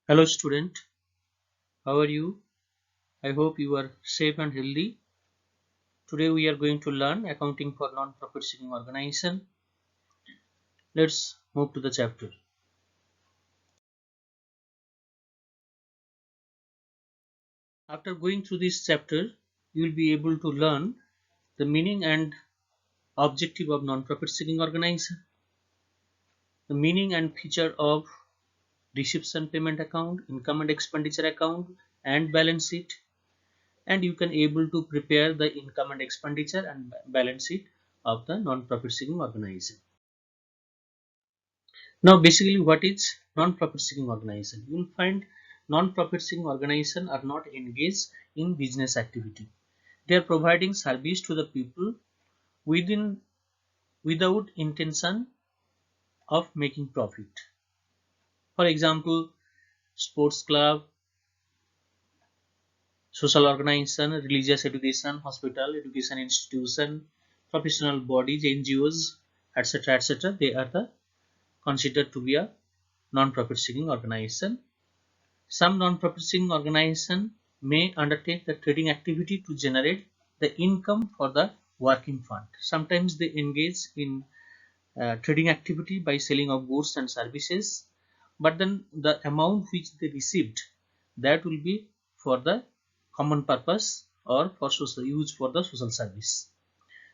Hello student, how are you? I hope you are safe and healthy. Today we are going to learn accounting for non-profit seeking organization. Let's move to the chapter. After going through this chapter, you will be able to learn the meaning and objective of non-profit seeking organization, the meaning and feature of receipts and payment account, income and expenditure account, and balance sheet, and you can able to prepare the income and expenditure and balance sheet of the non-profit seeking organization. Now, basically, what is non-profit seeking organization? You will find non-profit seeking organization are not engaged in business activity. They are providing service to the people within without intention of making profit. For example, sports club, social organization, religious education, hospital, education institution, professional bodies, NGOs, etc., etc. They are the considered to be a non-profit seeking organization. Some non-profit organizations may undertake the trading activity to generate the income for the working fund. Sometimes they engage in trading activity by selling of goods and services, but then the amount which they received, that will be for the common purpose or for social use for the social service.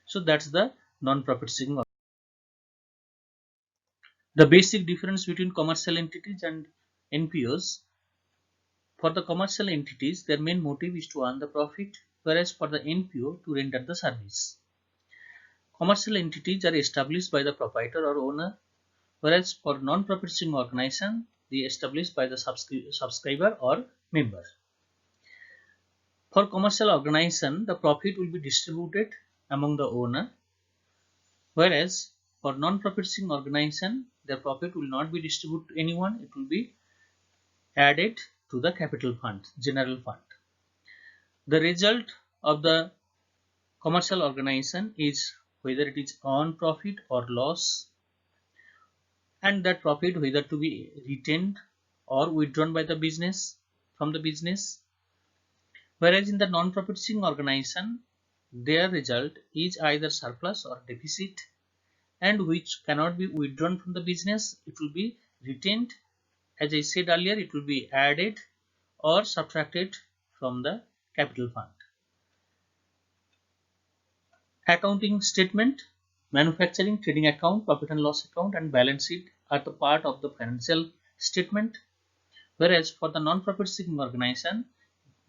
So that's the non-profit seeking. The basic difference between commercial entities and NPOs. For the commercial entities, their main motive is to earn the profit, whereas for the NPO, to render the service. Commercial entities are established by the proprietor or owner, whereas for non-profit organization, they are established by the subscriber or member. For commercial organization, the profit will be distributed among the owner, whereas for non-profit organization, their profit will not be distributed to anyone, it will be added to the capital fund, general fund. The result of the commercial organization is whether it is earn profit or loss, and that profit whether to be retained or withdrawn by the business from the business. Whereas in the non-profit organization, their result is either surplus or deficit, and which cannot be withdrawn from the business. It will be retained. As I said earlier, it will be added or subtracted from the capital fund. Accounting statement, manufacturing, trading account, profit and loss account, and balance sheet are the part of the financial statement, whereas for the non-profit seeking organization,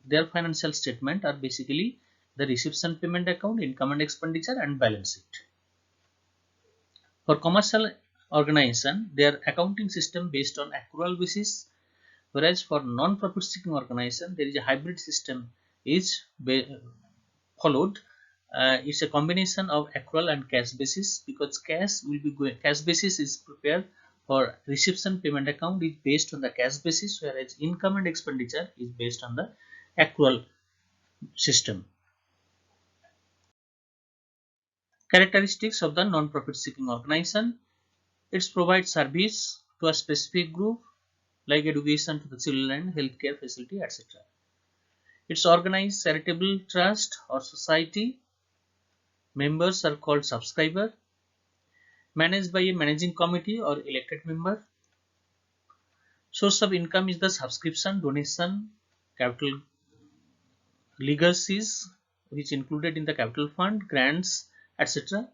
their financial statement are basically the receipts and payment account, income and expenditure, and balance sheet. For commercial organization, their accounting system based on accrual basis, whereas for non-profit seeking organization, there is a hybrid system is followed. It's a combination of accrual and cash basis, because cash basis is prepared for receipts and payment account is based on the cash basis, whereas income and expenditure is based on the accrual system. Characteristics of the non-profit seeking organization: it provides service to a specific group like education to the children, healthcare facility, etc. It's organized charitable trust or society. Members are called subscriber. Managed by a managing committee or elected member. Source of income is the subscription, donation, capital legacies which included in the capital fund, grants, etc.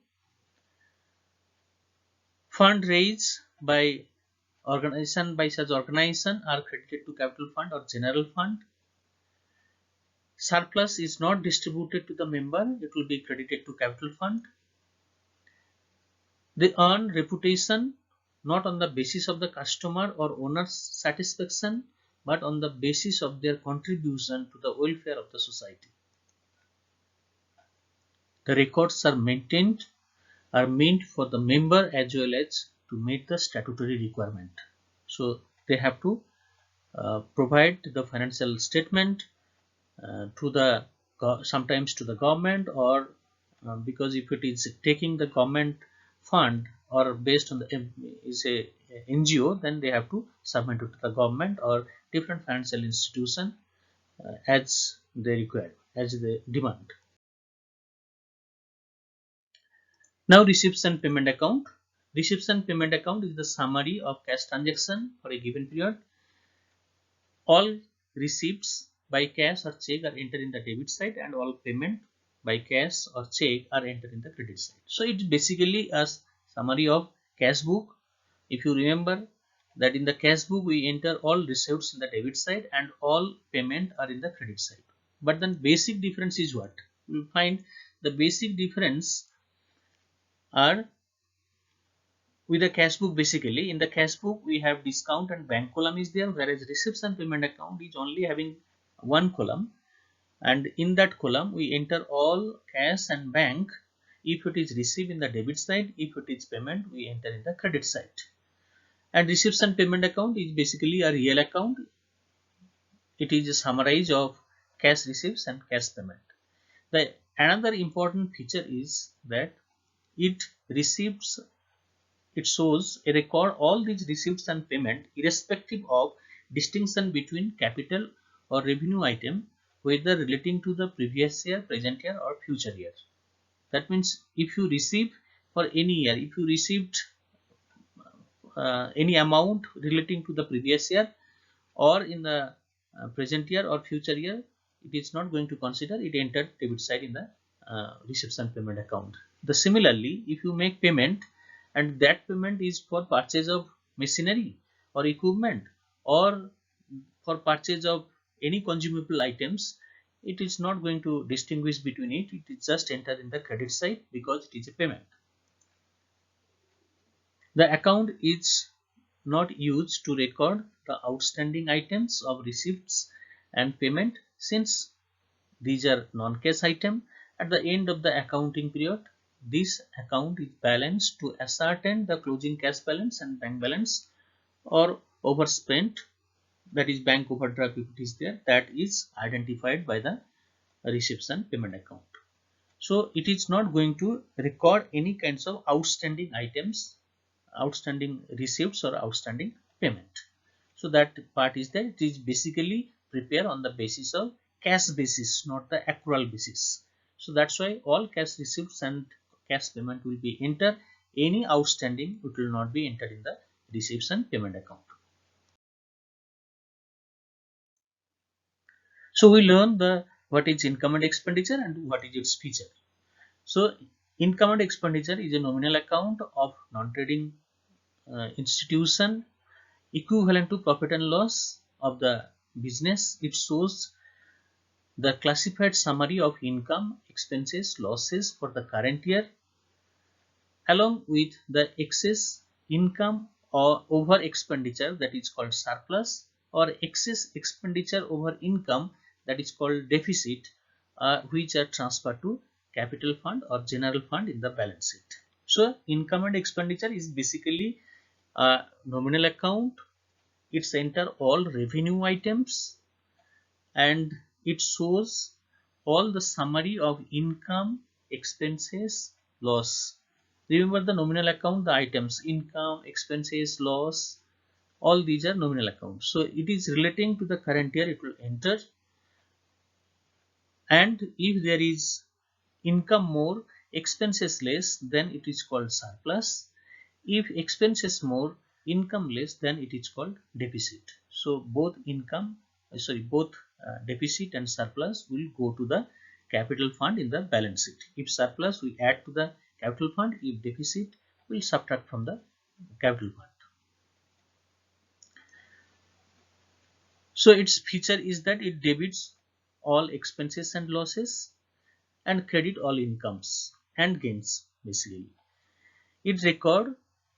Fund raised by such organization are credited to capital fund or general fund. Surplus is not distributed to the member, it will be credited to capital fund. They earn reputation not on the basis of the customer or owner's satisfaction, but on the basis of their contribution to the welfare of the society. The records are meant for the member as well as to meet the statutory requirement. So they have to provide the financial statement to the sometimes to the government, or because if it is taking the government fund or based on the is a NGO, then they have to submit it to the government or different financial institution as they require, as they demand. Now receipts and payment account. Receipts and payment account is the summary of cash transaction for a given period. All receipts by cash or check are entered in the debit side, and all payment by cash or check are entered in the credit side. So it is basically a summary of cash book. If you remember that in the cash book we enter all receipts in the debit side and all payment are in the credit side. But then basic difference is what? We find the basic difference are with the cash book. Basically in the cash book we have discount and bank column is there, whereas receipts and payment account is only having one column, and in that column we enter all cash and bank. If it is received in the debit side, if it is payment, we enter in the credit side. And receipts and payment account is basically a real account. It is a summary of cash receipts and cash payment. The another important feature is that it shows a record all these receipts and payment irrespective of distinction between capital or revenue item, whether relating to the previous year, present year or future year. That means if you receive for any year, if you received any amount relating to the previous year or in the present year or future year, it is not going to consider it entered debit side in the receipts and payment account. Similarly, if you make payment and that payment is for purchase of machinery or equipment or for purchase of any consumable items, it is not going to distinguish between it. It is just entered in the credit side because it is a payment. The account is not used to record the outstanding items of receipts and payment, since these are non-cash item. At the end of the accounting period, this account is balanced to ascertain the closing cash balance and bank balance, or overspent, that is bank overdraft if it is there, that is identified by the receipts and payment account. So it is not going to record any kinds of outstanding items, outstanding receipts or outstanding payment. So that part is that it is basically prepared on the basis of cash basis, not the accrual basis. So that's why all cash receipts and cash payment will be entered. Any outstanding, it will not be entered in the receipts and payment account. So we learn what is income and expenditure and what is its feature. So income and expenditure is a nominal account of non-trading institution equivalent to profit and loss of the business. It shows the classified summary of income, expenses, losses for the current year, along with the excess income or over expenditure, that is called surplus, or excess expenditure over income, that is called deficit, which are transferred to capital fund or general fund in the balance sheet. So income and expenditure is basically a nominal account. It's enter all revenue items and it shows all the summary of income, expenses, loss. Remember the nominal account, the items income, expenses, loss, all these are nominal accounts. So it is relating to the current year, it will enter. And if there is income more, expenses less, then it is called surplus. If expenses more, income less, then it is called deficit. So both deficit and surplus will go to the capital fund in the balance sheet. If surplus, we add to the capital fund. If deficit, we will subtract from the capital fund. So its feature is that it debits all expenses and losses and credit all incomes and gains. Basically, it record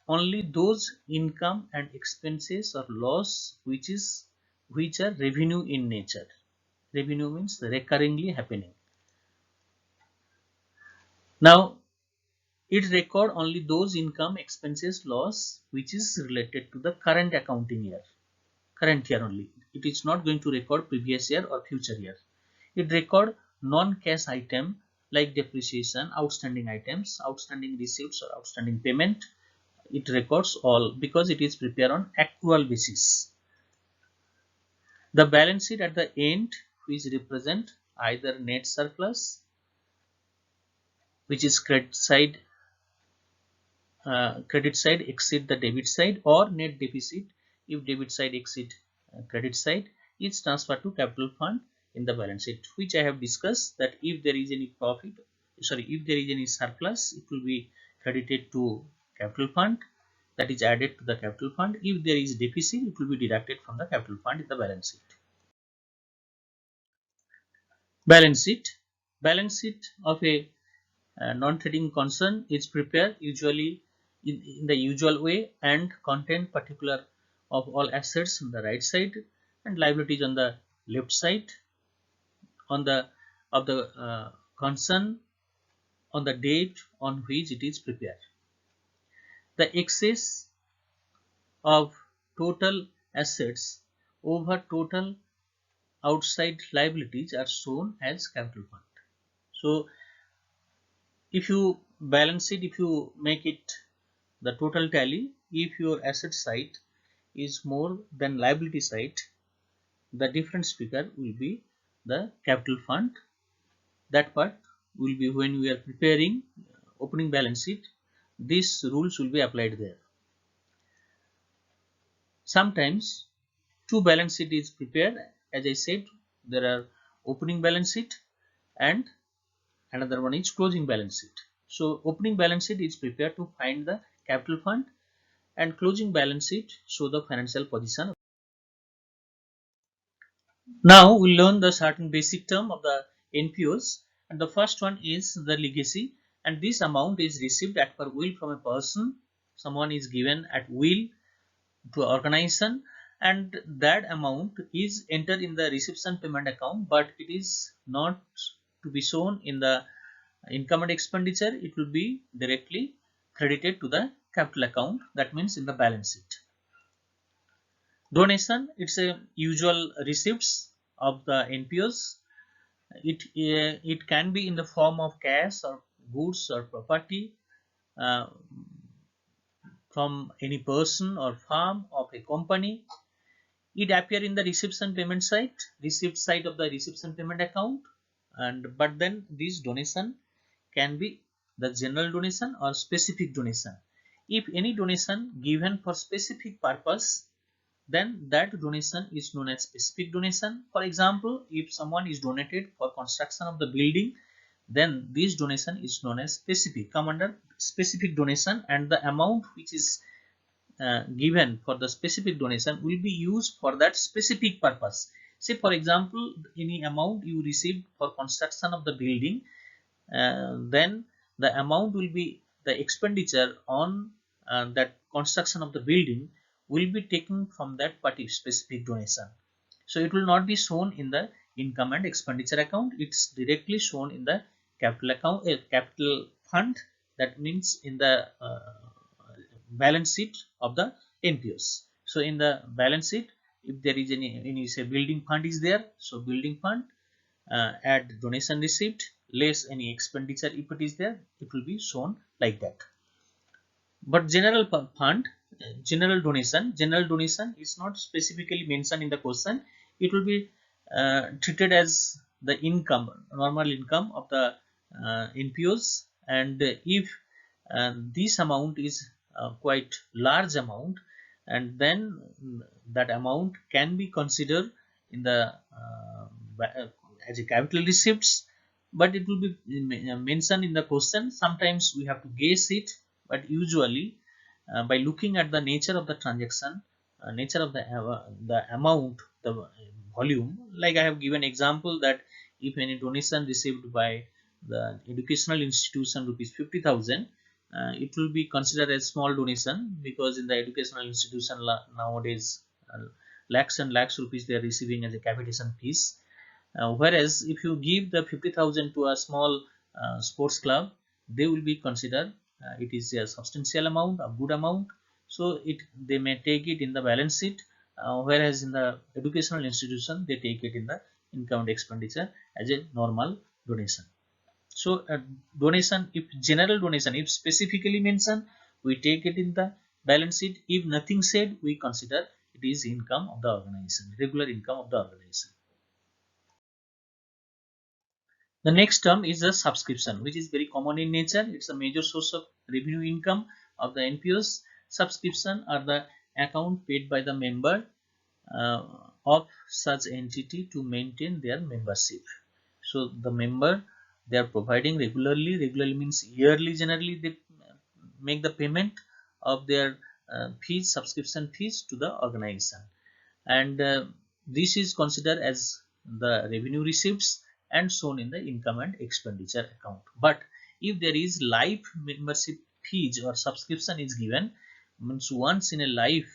only those income and expenses or loss which are revenue in nature. Revenue means recurringly happening. Now it record only those income, expenses, loss which is related to the current accounting year, current year only. It is not going to record previous year or future year. It record non-cash item like depreciation, outstanding items, outstanding receipts or outstanding payment. it records all because it is prepared on accrual basis. The balance sheet at the end, which represent either net surplus, which is credit side exceed the debit side, or net deficit if debit side exceed credit side, is transferred to capital fund in the balance sheet, which I have discussed that if there is any profit, if there is any surplus, it will be credited to capital fund, that is added to the capital fund. If there is deficit, it will be deducted from the capital fund in the balance sheet. Balance sheet of a non-trading concern is prepared usually in the usual way and contain particular of all assets on the right side and liabilities on the left side on the of the concern on the date on which it is prepared. The excess of total assets over total outside liabilities are shown as capital fund. So if you balance it, if you make it the total tally, if your asset side is more than liability side, the difference figure will be the capital fund. That part will be when we are preparing opening balance sheet, these rules will be applied there. Sometimes two balance sheet is prepared. As I said, there are opening balance sheet and another one is closing balance sheet. So opening balance sheet is prepared to find the capital fund and closing balance sheet show the financial position. Now we learn the certain basic term of the NPOs, and the first one is the legacy, and this amount is received at per will from a person. Someone is given at will to organization, and that amount is entered in the reception payment account, but it is not to be shown in the income and expenditure. It will be directly credited to the capital account, that means in the balance sheet. Donation, it's a usual receipts of the NPOs. It can be in the form of cash or goods or property from any person or firm of a company. It appear in the reception payment side, receipt side of the reception payment account, and but then this donation can be the general donation or specific donation. If any donation given for specific purpose, then that donation is known as specific donation. For example, if someone is donated for construction of the building, then this donation is known as specific, come under specific donation, and the amount which is given for the specific donation will be used for that specific purpose. Say for example, any amount you received for construction of the building, then the amount will be the expenditure on that construction of the building will be taken from that particular specific donation. So it will not be shown in the income and expenditure account. It's directly shown in the capital account, capital fund. That means in the balance sheet of the NPOs. So in the balance sheet, if there is any say building fund is there, so building fund add donation received less any expenditure if it is there, it will be shown like that. But general fund, general donation is not specifically mentioned in the question. It will be treated as the income, normal income of the NPOs, and if this amount is quite large amount, and then that amount can be considered in the as a capital receipts, but it will be mentioned in the question. Sometimes we have to guess it, but usually by looking at the nature of the transaction, nature of the amount, the volume, like I have given example that if any donation received by the educational institution rupees 50,000, it will be considered as small donation, because in the educational institution nowadays lakhs and lakhs rupees they are receiving as a capitation fees. Whereas if you give the 50,000 to a small sports club, they will be considered it is a substantial amount, a good amount, so they may take it in the balance sheet, whereas in the educational institution they take it in the income and expenditure as a normal donation. So donation, if general donation, if specifically mentioned, we take it in the balance sheet. If nothing said, we consider it is income of the organization, regular income of the organization. The next term is a subscription, which is very common in nature. It's a major source of revenue income of the NPOs. Subscription are the account paid by the member of such entity to maintain their membership. So the member, they are providing regularly. Regularly means yearly. Generally, they make the payment of their fees, subscription fees to the organization, and this is considered as the revenue receipts and shown in the income and expenditure account. But if there is life membership fees or subscription is given, means once in a life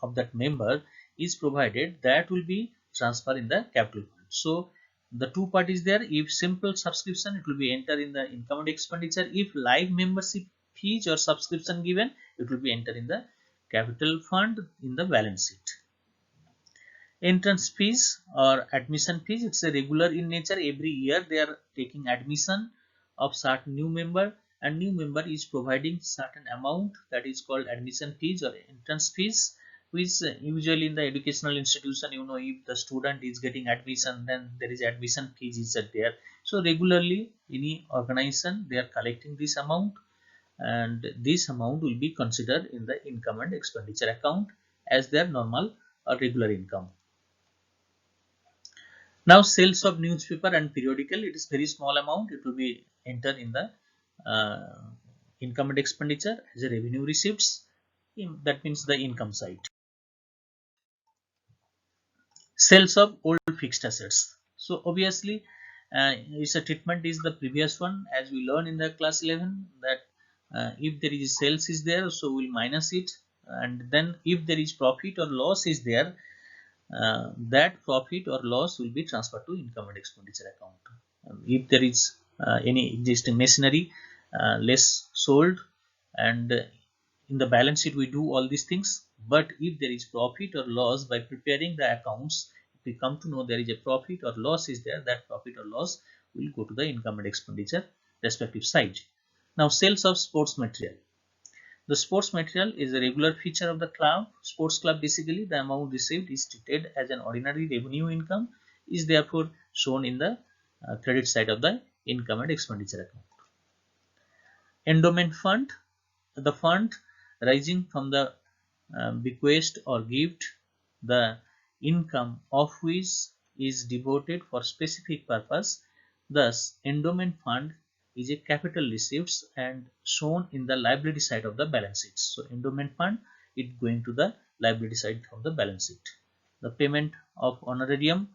of that member is provided, that will be transferred in the capital fund. So the two parties there, if simple subscription, it will be entered in the income and expenditure. If life membership fees or subscription given, it will be entered in the capital fund in the balance sheet. Entrance fees or admission fees, it's a regular in nature. Every year they are taking admission of certain new member, and new member is providing certain amount, that is called admission fees or entrance fees, which usually in the educational institution, if the student is getting admission, then there is admission fees is there. So regularly any organization, they are collecting this amount, and this amount will be considered in the income and expenditure account as their normal or regular income. Now sales of newspaper and periodical, it is very small amount, it will be entered in the uh, income and expenditure as a revenue receipts. That means the income side. Sales of old fixed assets. So obviously its a treatment is the previous one, as we learned in the class 11, that if there is sales is there, so we'll minus it, and then if there is profit or loss is there, that profit or loss will be transferred to income and expenditure account. If there is any existing machinery less sold, and in the balance sheet we do all these things, but if there is profit or loss by preparing the accounts, if we come to know there is a profit or loss is there, that profit or loss will go to the income and expenditure respective side. Now sales of sports material. The sports material is a regular feature of the club. Sports club, basically the amount received is treated as an ordinary revenue income, is therefore shown in the credit side of the income and expenditure account. Endowment fund, the fund rising from the bequest or gift, the income of which is devoted for specific purpose. Thus endowment fund is a capital receipts and shown in the liability side of the balance sheet. So endowment fund, it going to the liability side of the balance sheet. The payment of honorarium,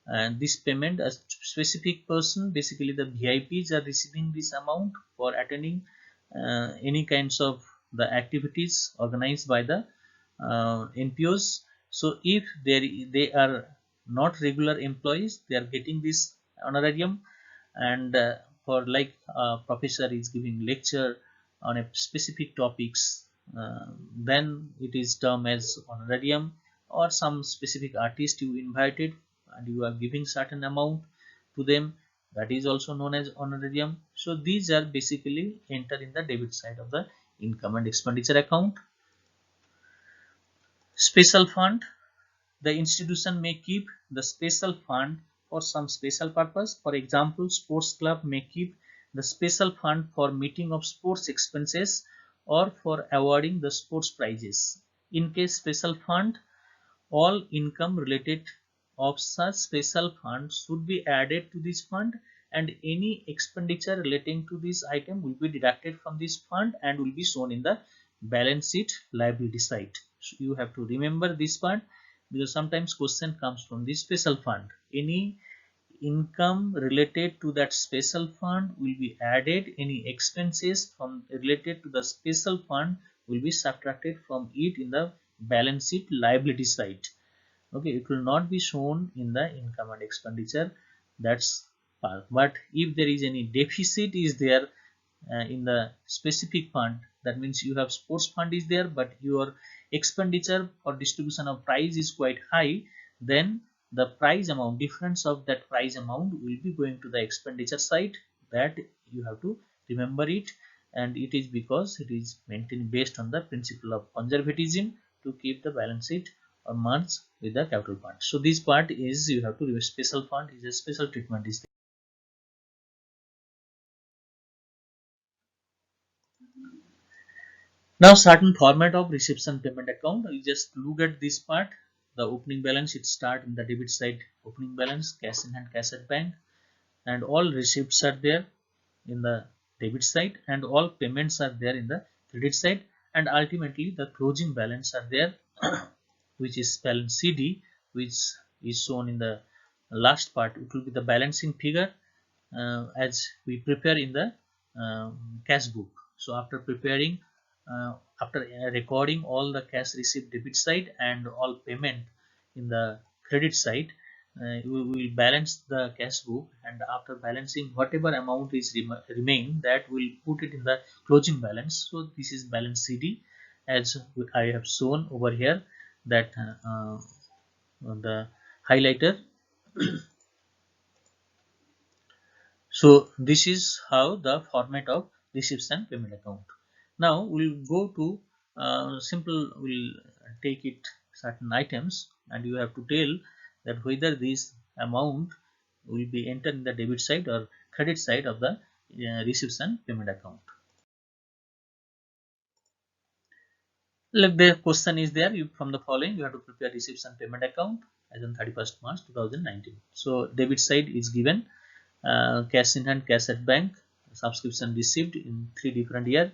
and this payment, a specific person, basically the VIPs are receiving this amount for attending any kinds of the activities organized by the NPOs. So if they are not regular employees, they are getting this honorarium, and for like professor is giving lecture on a specific topics, then it is termed as honorarium, or some specific artist you invited and you are giving certain amount to them, that is also known as honorarium. So these are basically entered in the debit side of the income and expenditure account. Special fund, the institution may keep the special fund for some special purpose. For example, sports club may keep the special fund for meeting of sports expenses or for awarding the sports prizes. In case special fund, all income related of such special fund should be added to this fund, and any expenditure relating to this item will be deducted from this fund and will be shown in the balance sheet liability side. So you have to remember this part, because sometimes question comes from this special fund. Any income related to that special fund will be added, any expenses from related to the special fund will be subtracted from it in the balance sheet liability side. Okay, it will not be shown in the income and expenditure, that's part. But if there is any deficit is there in the specific fund, that means you have sports fund is there but your expenditure or distribution of prize is quite high, then the price amount, difference of that price amount will be going to the expenditure side, that you have to remember it. and it is because it is maintained based on the principle of conservatism to keep the balance sheet or merge with the capital part. So this part is, you have to remember, special fund is a special treatment is there. Now certain format of reception payment account, you just look at this part. The opening balance, it start in the debit side, opening balance, cash in hand, cash at bank, and all receipts are there in the debit side, and all payments are there in the credit side, and ultimately the closing balance are there which is balance CD, which is shown in the last part. It will be the balancing figure as we prepare in the cash book. So after preparing, after recording all the cash received debit side and all payment in the credit side, we will balance the cash book, and after balancing whatever amount is remain, that will put it in the closing balance. So this is balance CD, as I have shown over here, that on the highlighter. So this is how the format of reception payment account. Now we'll go to simple. We'll take it certain items, and you have to tell that whether this amount will be entered in the debit side or credit side of the reception payment account. Like the question is there, you from the following you have to prepare reception payment account as on 31st March 2019. So debit side is given cash in hand, cash at bank, subscription received in 3 different year,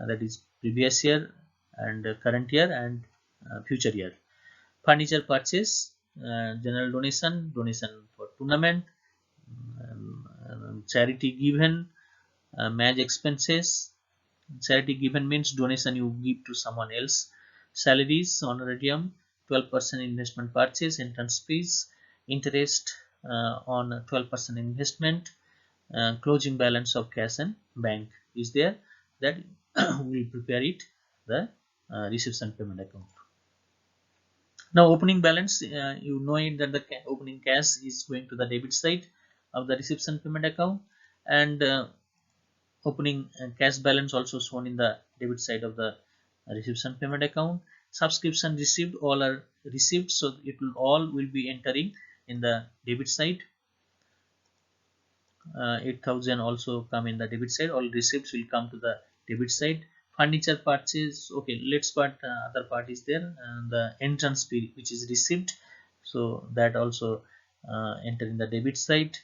that is previous year and current year and future year. Furniture purchase, general donation, donation for tournament, charity given, match expenses. Charity given means donation you give to someone else. Salaries, honorarium, 12% investment purchase, entrance fees, interest on 12% investment, closing balance of cash and bank is there, that we will prepare it the reception payment account. Now opening balance, you know it that the opening cash is going to the debit side of the reception payment account, and opening cash balance also shown in the debit side of the reception payment account. Subscription received, all are received, so it will all will be entering in the debit side. 8,000 also come in the debit side, all receipts will come to the debit side. Furniture purchase, okay, let's part other part is there, the entrance fee which is received, so that also enter in the debit side.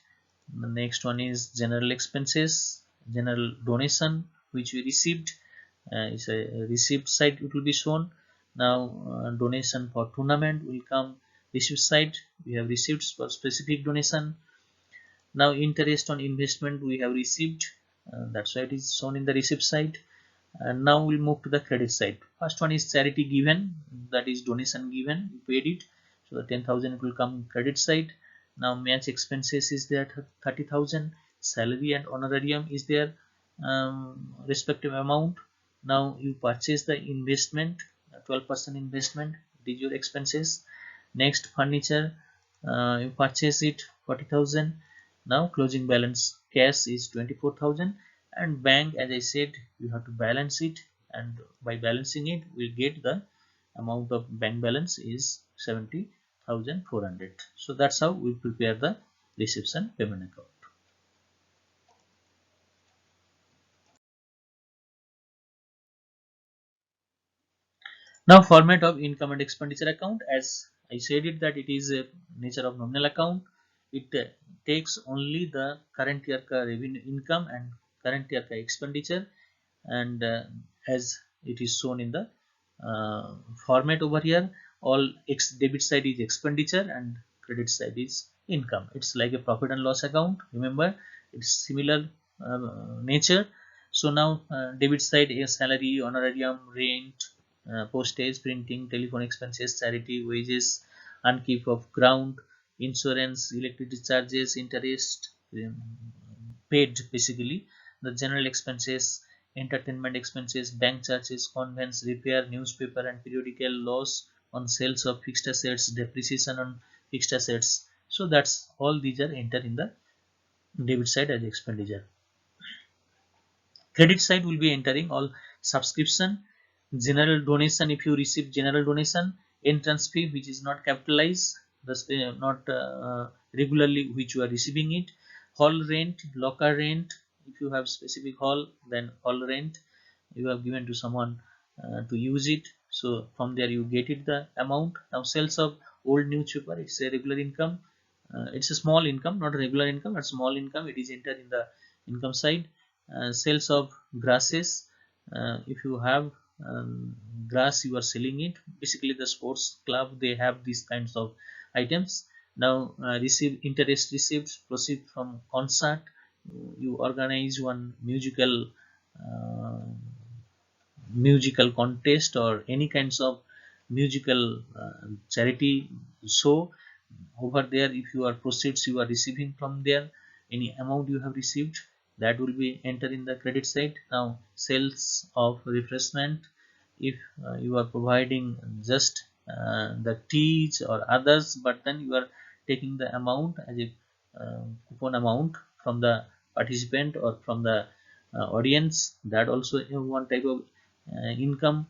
The next one is general expenses, general donation which we received, is a receipt side, it will be shown. Now donation for tournament will come receipt side, we have receipts for specific donation. Now interest on investment we have received, that's why it is shown in the receipt side. And now we'll move to the credit side. First one is charity given, that is donation given, we paid it, so the 10,000 will come credit side. Now match expenses is there 30,000, salary and honorarium is there respective amount. Now you purchase the investment, 12% investment, it is your expenses. Next furniture, you purchase it 40,000. Now closing balance cash is 24,000, and bank, as I said, you have to balance it, and by balancing it we get the amount of bank balance is 70,400. So that's how we prepare the reception payment account. Now format of income and expenditure account, as I said it that it is a nature of nominal account. It takes only the current year revenue income and current year expenditure, and as it is shown in the format over here, all debit side is expenditure and credit side is income. It's like a profit and loss account, remember, it's similar nature. So now debit side is salary, honorarium, rent, postage, printing, telephone expenses, charity, wages, upkeep of ground, insurance, electricity charges, interest paid basically, the general expenses, entertainment expenses, bank charges, conveyance, repair, newspaper and periodical, loss on sales of fixed assets, depreciation on fixed assets. So that's all these are entered in the debit side as expenditure. Credit side will be entering all subscription, general donation if you receive general donation, entrance fee which is not capitalized, thus not regularly which you are receiving it, hall rent, locker rent, if you have specific hall then hall rent you have given to someone to use it, so from there you get it the amount. Now sales of old newspaper, it's a regular income, it's a small income, not a regular income but small income, it is entered in the income side. Sales of grasses, if you have grass you are selling it, basically the sports club they have these kinds of items. Now receive interest received, proceed from concert, you organize one uh, musical contest or any kinds of musical charity show. Over there if you are proceeds you are receiving from there, any amount you have received that will be entered in the credit side. Now sales of refreshment, if you are providing just the teas or others but then you are taking the amount as a coupon amount from the participant or from the audience, that also one type of income.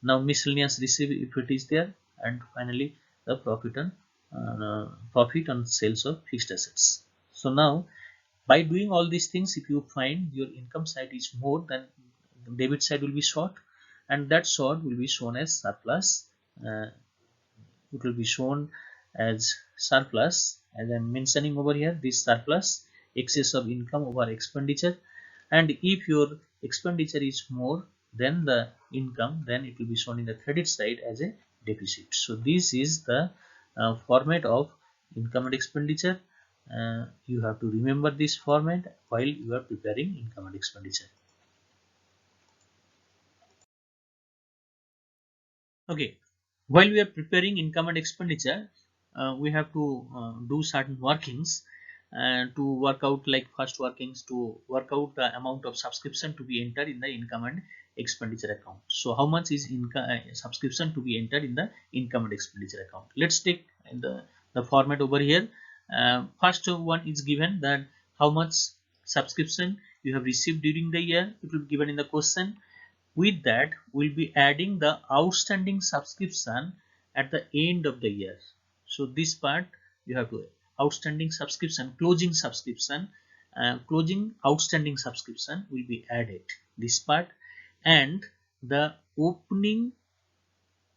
Now miscellaneous receive if it is there, and finally the profit on sales of fixed assets. So now by doing all these things, if you find your income side is more than debit side will be short, and that short will be shown as surplus. uh, it will be shown as surplus, as I'm mentioning over here, this surplus, excess of income over expenditure. And if your expenditure is more than the income, then it will be shown in the credit side as a deficit. So this is the format of income and expenditure. You have to remember this format while you are preparing income and expenditure. Okay, while we are preparing income and expenditure, we have to do certain workings to work out, like first workings to work out the amount of subscription to be entered in the income and expenditure account. So how much is income subscription to be entered in the income and expenditure account? Let's take the format over here. First one is given that how much subscription you have received during the year, it will be given in the question. With that, we'll be adding the outstanding subscription at the end of the year. So this part you have to outstanding subscription, closing outstanding subscription will be added. This part, and the opening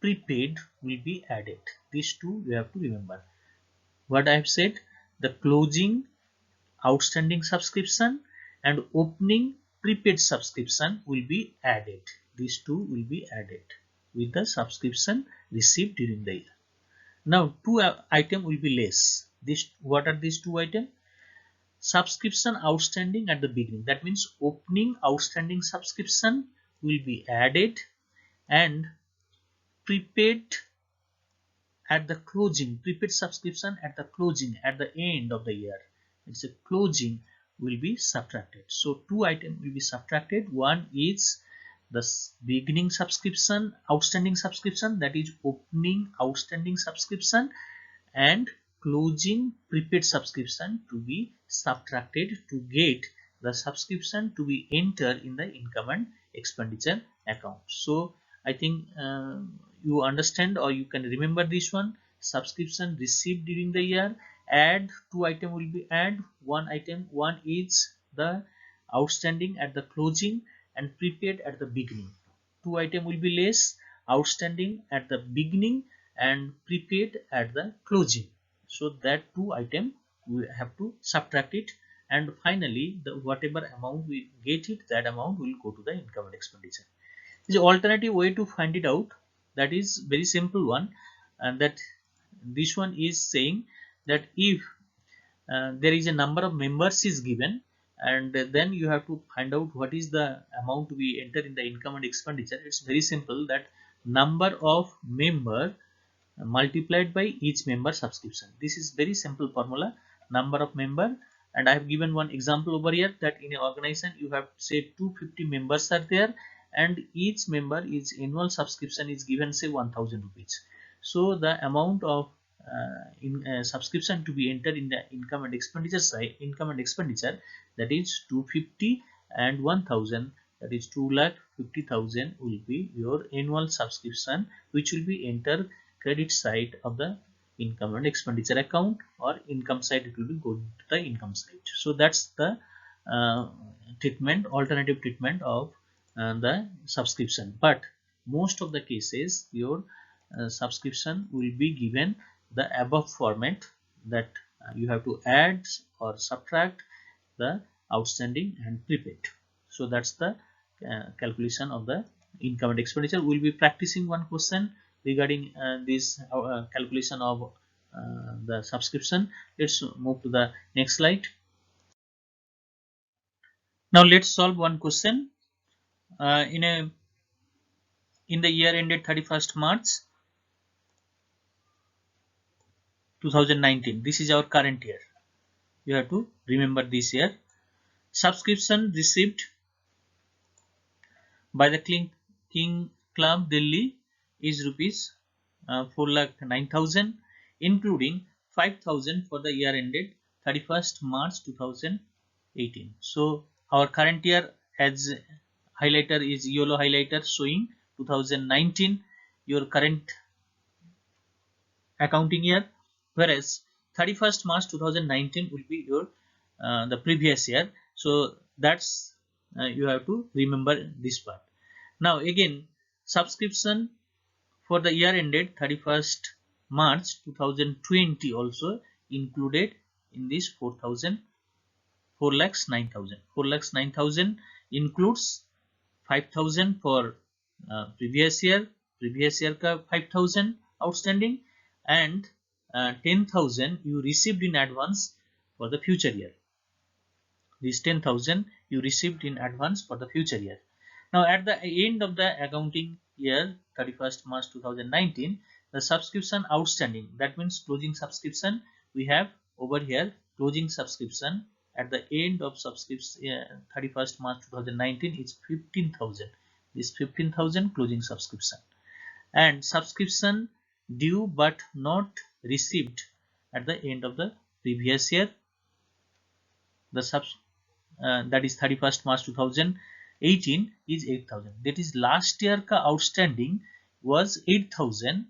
prepaid will be added. These two you have to remember. What I have said, the closing outstanding subscription and opening prepaid subscription will be added. These two will be added with the subscription received during the year. Now two items will be less. What are these two items? Subscription outstanding at the beginning, that means opening outstanding subscription will be added, and prepaid at the closing, prepaid subscription at the closing, at the end of the year, it's a closing, will be subtracted. So two items will be subtracted. One is the beginning subscription, outstanding subscription, that is opening outstanding subscription, and closing prepaid subscription to be subtracted to get the subscription to be entered in the income and expenditure account. So I think you understand or you can remember this one. Subscription received during the year, add two item will be add one item, one is the outstanding at the closing and prepaid at the beginning. Two item will be less, outstanding at the beginning and prepaid at the closing. So that two item we have to subtract it, and finally the whatever amount we get it, that amount will go to the income and expenditure. The alternative way to find it out, that is very simple one, and that this one is saying that if there is a number of members is given, and then you have to find out what is the amount we enter in the income and expenditure. It's very simple, that number of member multiplied by each member subscription. This is very simple formula, number of member. And I have given one example over here, that in an organization you have say 250 members are there, and each member is annual subscription is given say 1000 rupees. So the amount of subscription to be entered in the income and expenditure side, income and expenditure, that is 250 and 1000, that is 2,50,000 will be your annual subscription, which will be enter credit side of the income and expenditure account, or income side it will be going to the income side. So that's the alternative treatment of the subscription. But most of the cases your subscription will be given the above format, that you have to add or subtract the outstanding and prepaid. So that's the calculation of the income and expenditure. We'll be practicing one question regarding this calculation of the subscription. Let's move to the next slide. Now let's solve one question. In the year ended 31st March 2019, this is our current year. You have to remember this year. Subscription received by the King Club Delhi is rupees 4,09,000, including 5,000 for the year ended 31st March 2018. So our current year has highlighter is yellow highlighter showing 2019, your current accounting year, whereas 31st March 2019 will be your the previous year. So that's you have to remember this part. Now again, subscription for the year ended 31st March 2020 also included in this 4,09,000. 4,09,000 includes 5,000 for previous year ka 5,000 outstanding, and 10,000 you received in advance for the future year. This 10,000 you received in advance for the future year. Now at the end of the accounting year 31st March 2019, the subscription outstanding, that means closing subscription, we have over here closing subscription at the end of subscription 31st March 2019 is 15,000. This 15,000 closing subscription, and subscription due but not received at the end of the previous year, the that is 31st March 2018 is 8,000. That is last year ka outstanding was 8,000.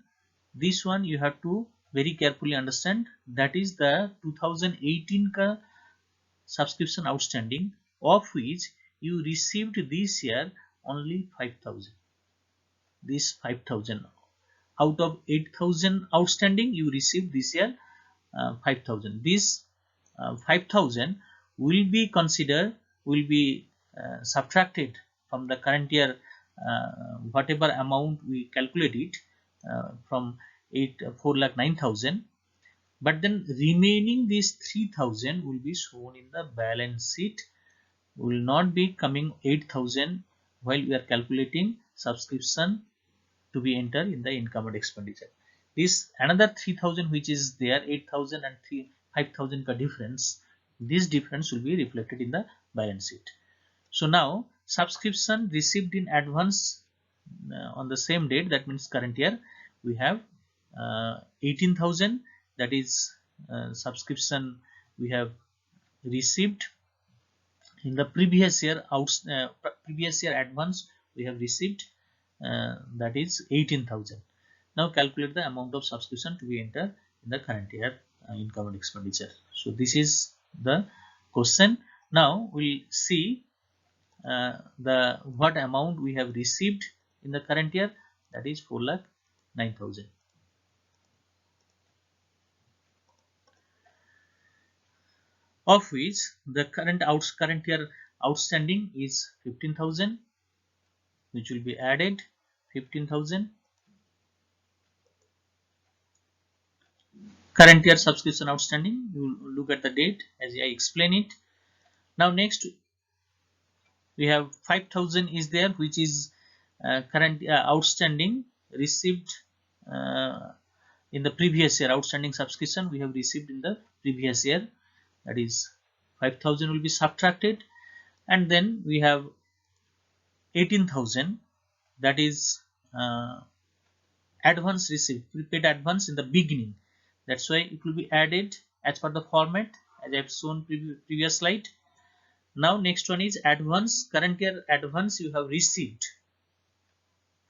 This one you have to very carefully understand, that is the 2018 ka subscription outstanding, of which you received this year only 5,000. This 5,000 out of 8,000 outstanding you received this year 5,000. This 5,000 will be considered, will be subtracted from the current year whatever amount we calculated from 4,09,000, but then remaining this 3,000 will be shown in the balance sheet, will not be coming 8,000 while we are calculating subscription to be entered in the income and expenditure. This another 3,000 which is there, 8,000 and 5,000 ka difference, this difference will be reflected in the balance sheet. So now subscription received in advance on the same date, that means current year, we have 18,000, that is subscription we have received in the previous year previous year advance we have received, that is 18,000. Now calculate the amount of subscription to be entered in the current year income and expenditure. So this is the question. Now we'll see the what amount we have received in the current year, that is 4,09,000. Of which the current year outstanding is 15,000, which will be added 15,000. Current year subscription outstanding, you will look at the date as I explain it. Now next we have 5,000 is there, which is current outstanding received in the previous year, outstanding subscription we have received in the previous year, that is 5,000 will be subtracted, and then we have 18,000, that is advance received, prepaid advance in the beginning, that's why it will be added as per the format as I have shown previous slide. Now next one is advance. Current year advance you have received.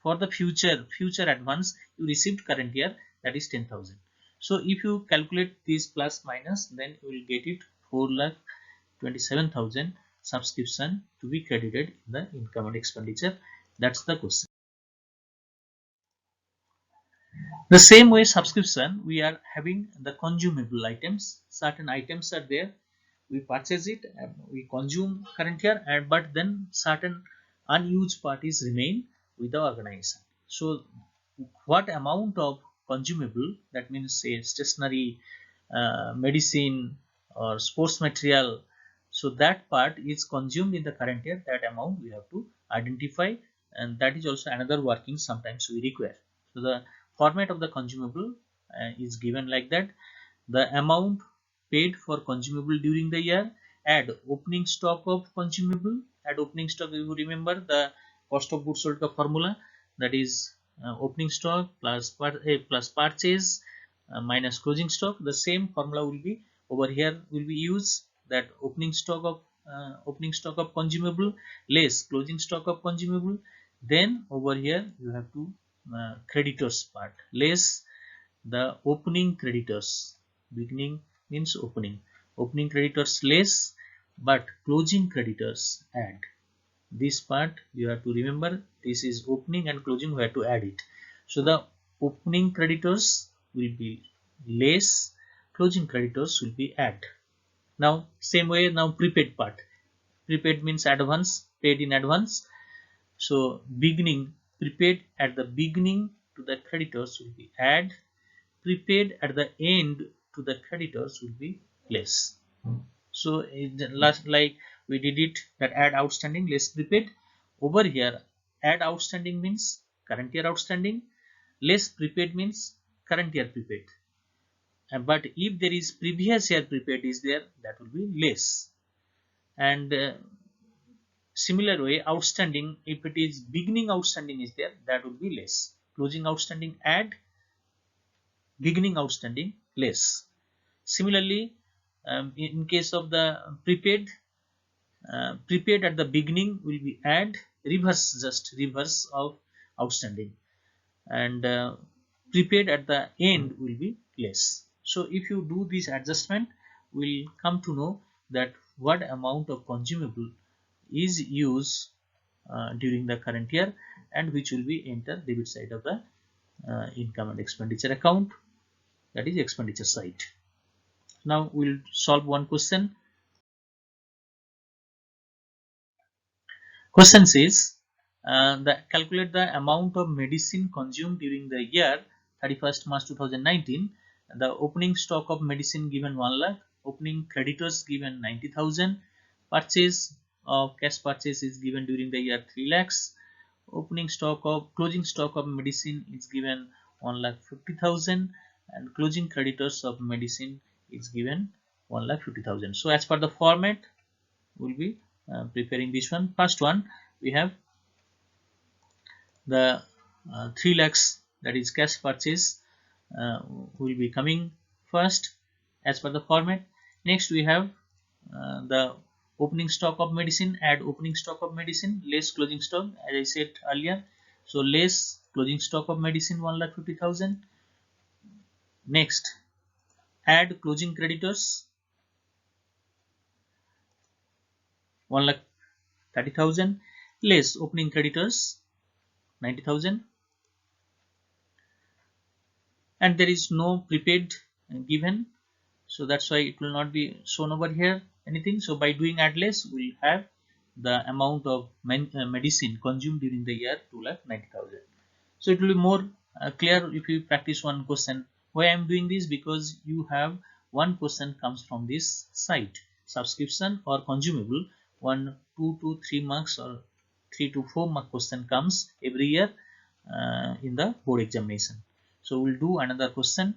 For the future advance you received current year, that is 10,000. So if you calculate this plus minus, then you will get it 4,27,000 subscription to be credited in the income and expenditure. That's the question. The same way subscription, we are having the consumable items. Certain items are there, we purchase it, we consume current year, and but then certain unused parties remain with the organization. So what amount of consumable, that means say stationery, medicine or sports material, so that part is consumed in the current year, that amount we have to identify, and that is also another working sometimes we require. So the format of the consumable is given like that: the amount paid for consumable during the year, add opening stock of consumable. Add opening stock, you remember the cost of goods sold formula, that is opening stock plus purchase minus closing stock. The same formula will be over here, will be used, that opening stock of consumable less closing stock of consumable. Then over here you have to creditors part less the opening creditors. Beginning means opening creditors less, but closing creditors add. This part you have to remember, this is opening and closing, we have to add it. So the opening creditors will be less, closing creditors will be add. Now same way, now prepaid part. Prepaid means advance, paid in advance. So beginning, prepaid at the beginning to the creditors will be add, prepaid at the end to the creditors will be less. So last, like we did it, that add outstanding less prepaid. Over here add outstanding means current year outstanding, less prepaid means current year prepaid. But if there is previous year prepaid is there, that will be less. And similar way outstanding, if it is beginning outstanding is there, that would be less. Closing outstanding add, beginning outstanding less. Similarly, in case of the prepaid, prepaid at the beginning will be add, reverse of outstanding, and prepaid at the end will be less. So if you do this adjustment, we'll come to know that what amount of consumable is used during the current year, and which will be enter debit side of the income and expenditure account, that is expenditure side. Now we'll solve one question. Question says, calculate the amount of medicine consumed during the year 31st March 2019. The opening stock of medicine given 1 lakh, opening creditors given 90,000, purchase of cash purchase is given during the year 3 lakhs, closing stock of medicine is given 1,50,000, and closing creditors of medicine is given 1,50,000. So as per the format, we'll be preparing this one. First one, we have the 3 lakhs, that is cash purchase, will be coming first as per the format. Next we have the opening stock of medicine, add opening stock of medicine less closing stock, as I said earlier. So less closing stock of medicine 1,50,000. Next add closing creditors 1,30,000 less opening creditors 90,000, and there is no prepaid given, so that's why it will not be shown over here anything. So by doing add less, we will have the amount of medicine consumed during the year 2,90,000. So it will be more clear if you practice one question. Why I am doing this? Because you have one question comes from this site, subscription or consumable, 1, 2 to 3 marks or 3 to 4 mark question comes every year in the board examination. So we'll do another question.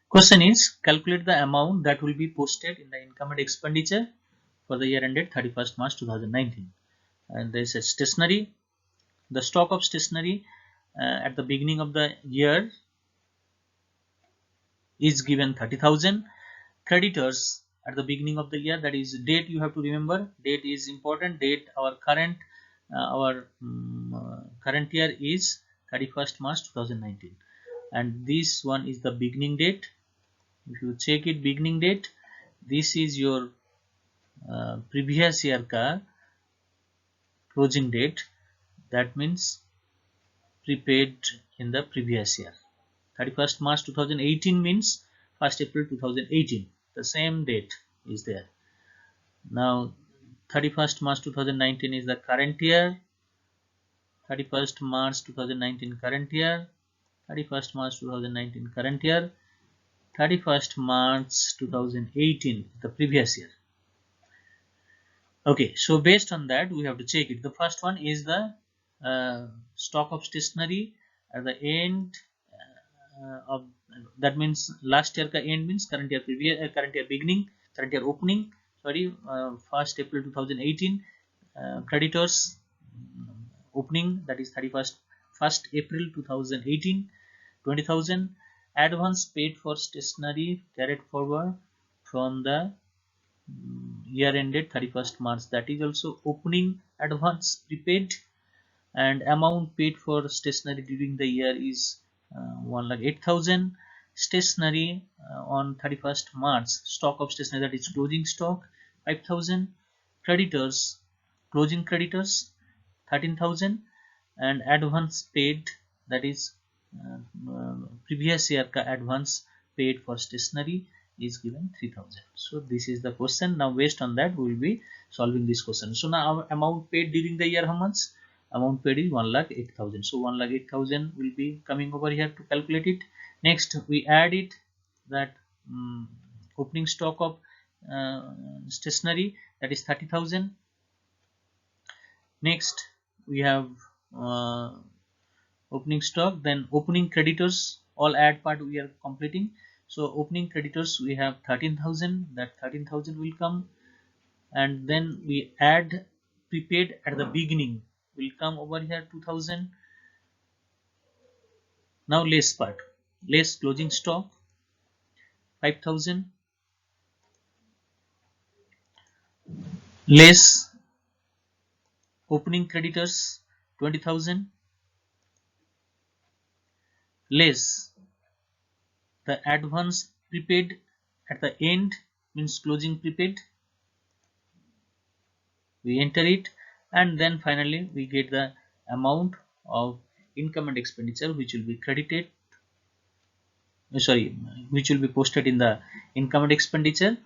Question is, calculate the amount that will be posted in the income and expenditure for the year ended 31st March 2019. And there is a stationery. The stock of stationery at the beginning of the year is given 30,000. Creditors at the beginning of the year. That is date. You have to remember, date is important. Date, our current current year is 31st March 2019, and this one is the beginning date. If you check it, beginning date, this is your previous year ka closing date. That means prepaid in the previous year. 31st March 2018 means 1st April 2018. The same date is there. Now 31st March 2019 is the current year. 31st March 2019 current year. 31st March 2019 current year. 31st March 2018 the previous year. Okay, so based on that we have to check it. The first one is the stock of stationery at the end of, that means last year ka end means current year previous, current year beginning, current year opening, sorry, 1st April 2018, creditors opening, that is 1st April 2018, 20,000. Advance paid for stationery carried forward from the year ended 31st March, that is also opening advance prepaid. And amount paid for stationery during the year is 1,08,000. Stationery on 31st March, stock of stationery, that is closing stock, 5,000. Creditors, closing creditors, 13,000. And advance paid, that is previous year ka advance paid for stationery is given 3,000. So this is the question. Now based on that we will be solving this question. So now our amount paid during the year, how much? Amount paid is 1,08,000. So 1,08,000 will be coming over here to calculate it. Next we add it, that opening stock of stationery, that is 30,000. Next we have opening stock, then opening creditors, all add part we are completing. So opening creditors we have 13,000, that 13,000 will come, and then we add prepaid at the beginning, will come over here 2,000. Now less part, less closing stock 5,000, less opening creditors 20,000, less the advance prepaid at the end means closing prepaid, we enter it, and then finally we get the amount of income and expenditure which will be credited, which will be posted in the income and expenditure,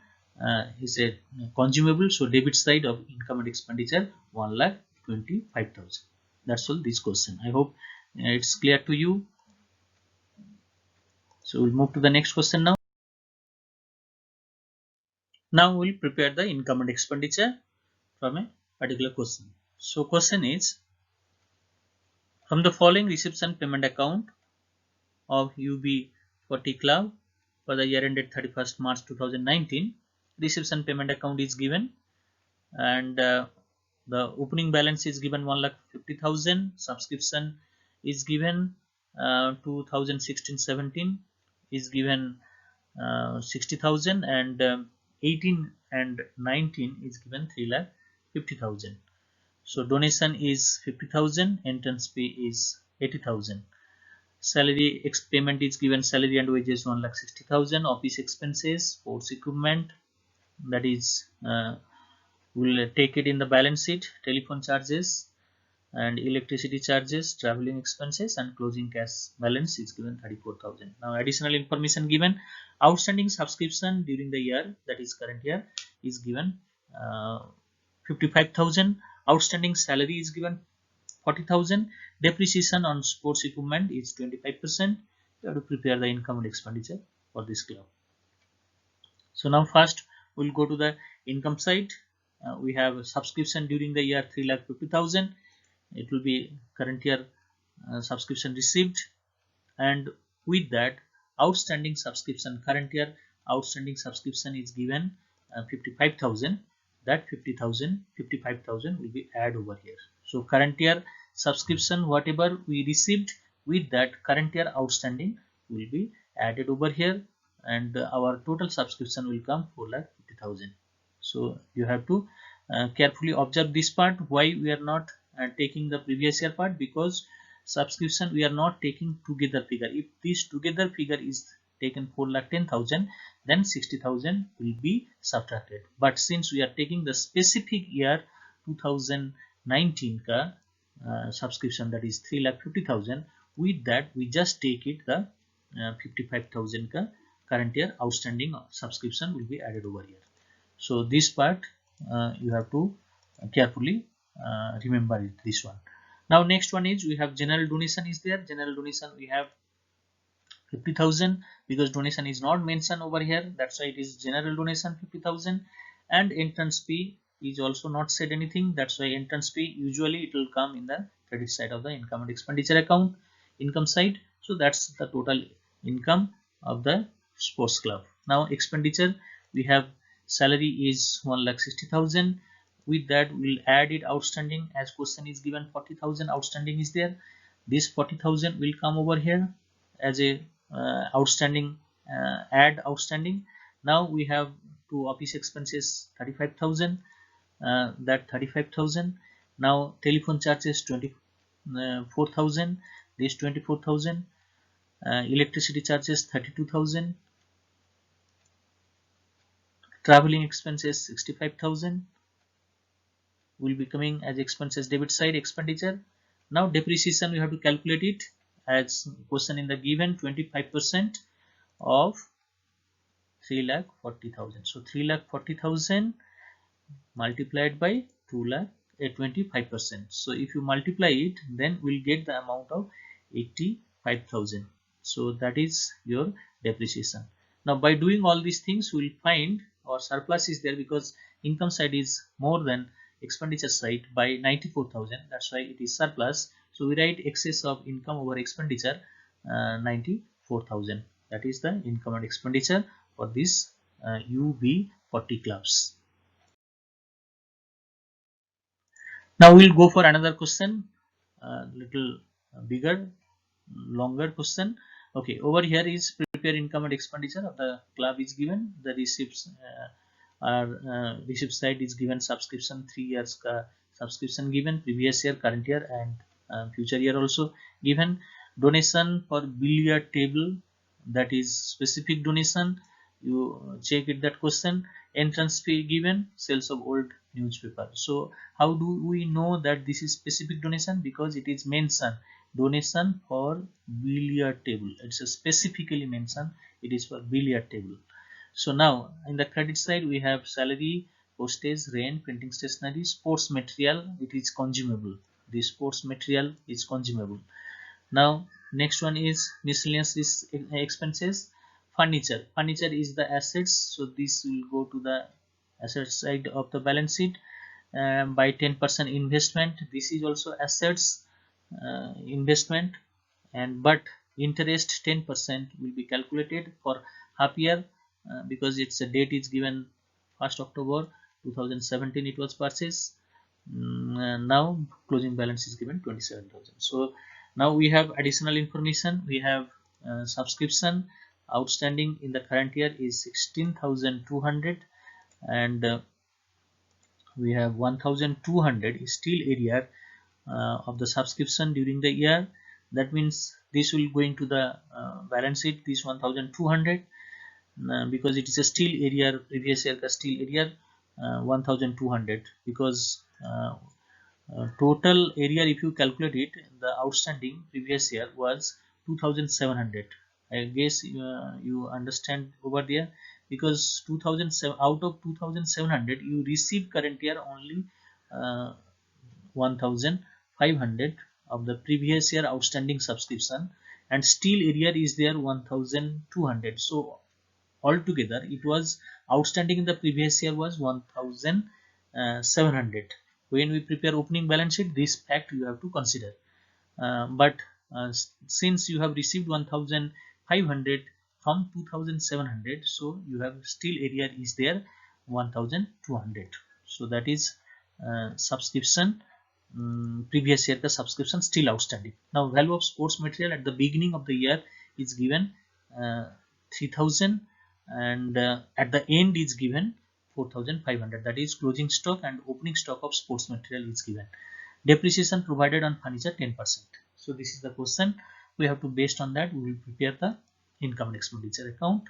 is a consumable. So debit side of income and expenditure 1,25,000. That's all this question. I hope it's clear to you. So we'll move to the next question now. Now we'll prepare the income and expenditure from a particular question. So question is, from the following receipts and payment account of UB40 Club for the year ended 31st March 2019, receipts and payment account is given, and the opening balance is given 1,50,000, subscription is given 2016-17 is given 60,000, and 18 and 19 is given 3,50,000. So donation is 50,000, entrance fee is 80,000. Salary payment is given, salary and wages 1,60,000. Office expenses, sports equipment, that is we'll take it in the balance sheet. Telephone charges and electricity charges, traveling expenses, and closing cash balance is given 34,000. Now additional information given, outstanding subscription during the year, that is current year, is given 55,000. Outstanding salary is given 40,000. Depreciation on sports equipment is 25%. You have to prepare the income and expenditure for this club. So now first we'll go to the income side. We have a subscription during the year 3,50,000. It will be current year subscription received, and with that outstanding subscription, current year outstanding subscription is given 55,000. That 55,000 will be add over here. So current year subscription, whatever we received, with that current year outstanding will be added over here, and our total subscription will come 4,50,000. So you have to carefully observe this part, why we are not taking the previous year part, because subscription we are not taking together figure. If this together figure is taken 4,10,000, then 60,000 will be subtracted. But since we are taking the specific year 2019 ka subscription, that is 3,50,000, with that we just take it the 55,000 ka current year outstanding subscription will be added over here. So this part you have to carefully remember it, this one. Now next one is we have general donation is there. General donation we have 50,000, because donation is not mentioned over here, that's why it is general donation 50,000. And entrance fee is also not said anything, that's why entrance fee usually it will come in the credit side of the income and expenditure account, income side. So that's the total income of the sports club. Now expenditure we have salary is 1,60,000. With that we'll add it outstanding, as question is given 40,000 outstanding is there. This 40,000 will come over here as a outstanding, add outstanding. Now we have to office expenses 35,000, that 35,000. Now telephone charges 24,000, this 24,000. Electricity charges 32,000. Traveling expenses 65,000 will be coming as expenses debit side expenditure. Now depreciation we have to calculate it as question in the given, 25% of 3,40,000. So 3,40,000 multiplied by 25%. So if you multiply it, then we'll get the amount of 85,000. So that is your depreciation. Now by doing all these things, we'll find our surplus is there, because income side is more than expenditure side by 94,000. That's why it is surplus. So we write excess of income over expenditure 94,000. That is the income and expenditure for this UB40 clubs. Now we'll go for another question, little bigger, longer question. Okay, over here is prepare income and expenditure of the club is given. The receipts receipt side is given subscription 3 years subscription given, previous year, current year, and future year also given. Donation for billiard table, that is specific donation, you check it that question. Entrance fee given, sales of old newspaper. So how do we know that this is specific donation? Because it is mentioned donation for billiard table, it's a specifically mentioned it is for billiard table. So now in the credit side we have salary, postage, rent, printing stationery, sports material, it is consumable. The sports material is consumable. Now next one is miscellaneous expenses. Furniture, furniture is the assets, so this will go to the asset side of the balance sheet. By 10% investment, this is also assets, investment, and but interest 10% will be calculated for half year, because its a date is given 1st October 2017 it was purchased. Now closing balance is given 27,000. So now we have additional information. We have subscription outstanding in the current year is 16,200, and we have 1,200 steel area of the subscription during the year. That means this will go into the balance sheet, this 1,200, because it is a steel area, previous year the steel area 1,200, because total area if you calculate it, the outstanding previous year was 2,700. I guess you understand over there, because 2007 out of 2,700 you receive current year only 1,500 of the previous year outstanding subscription, and steel area is there 1,200. So altogether it was outstanding in the previous year was 1,700. When we prepare opening balance sheet, this fact you have to consider. But since you have received 1,500 from 2,700, so you have steel area is there 1,200. So that is subscription, previous year the subscription still outstanding. Now value of sports material at the beginning of the year is given 3,000. and at the end is given 4500, that is closing stock and opening stock of sports material is given. Depreciation provided on furniture 10%. So this is the question. We have to, based on that, we will prepare the income and expenditure account.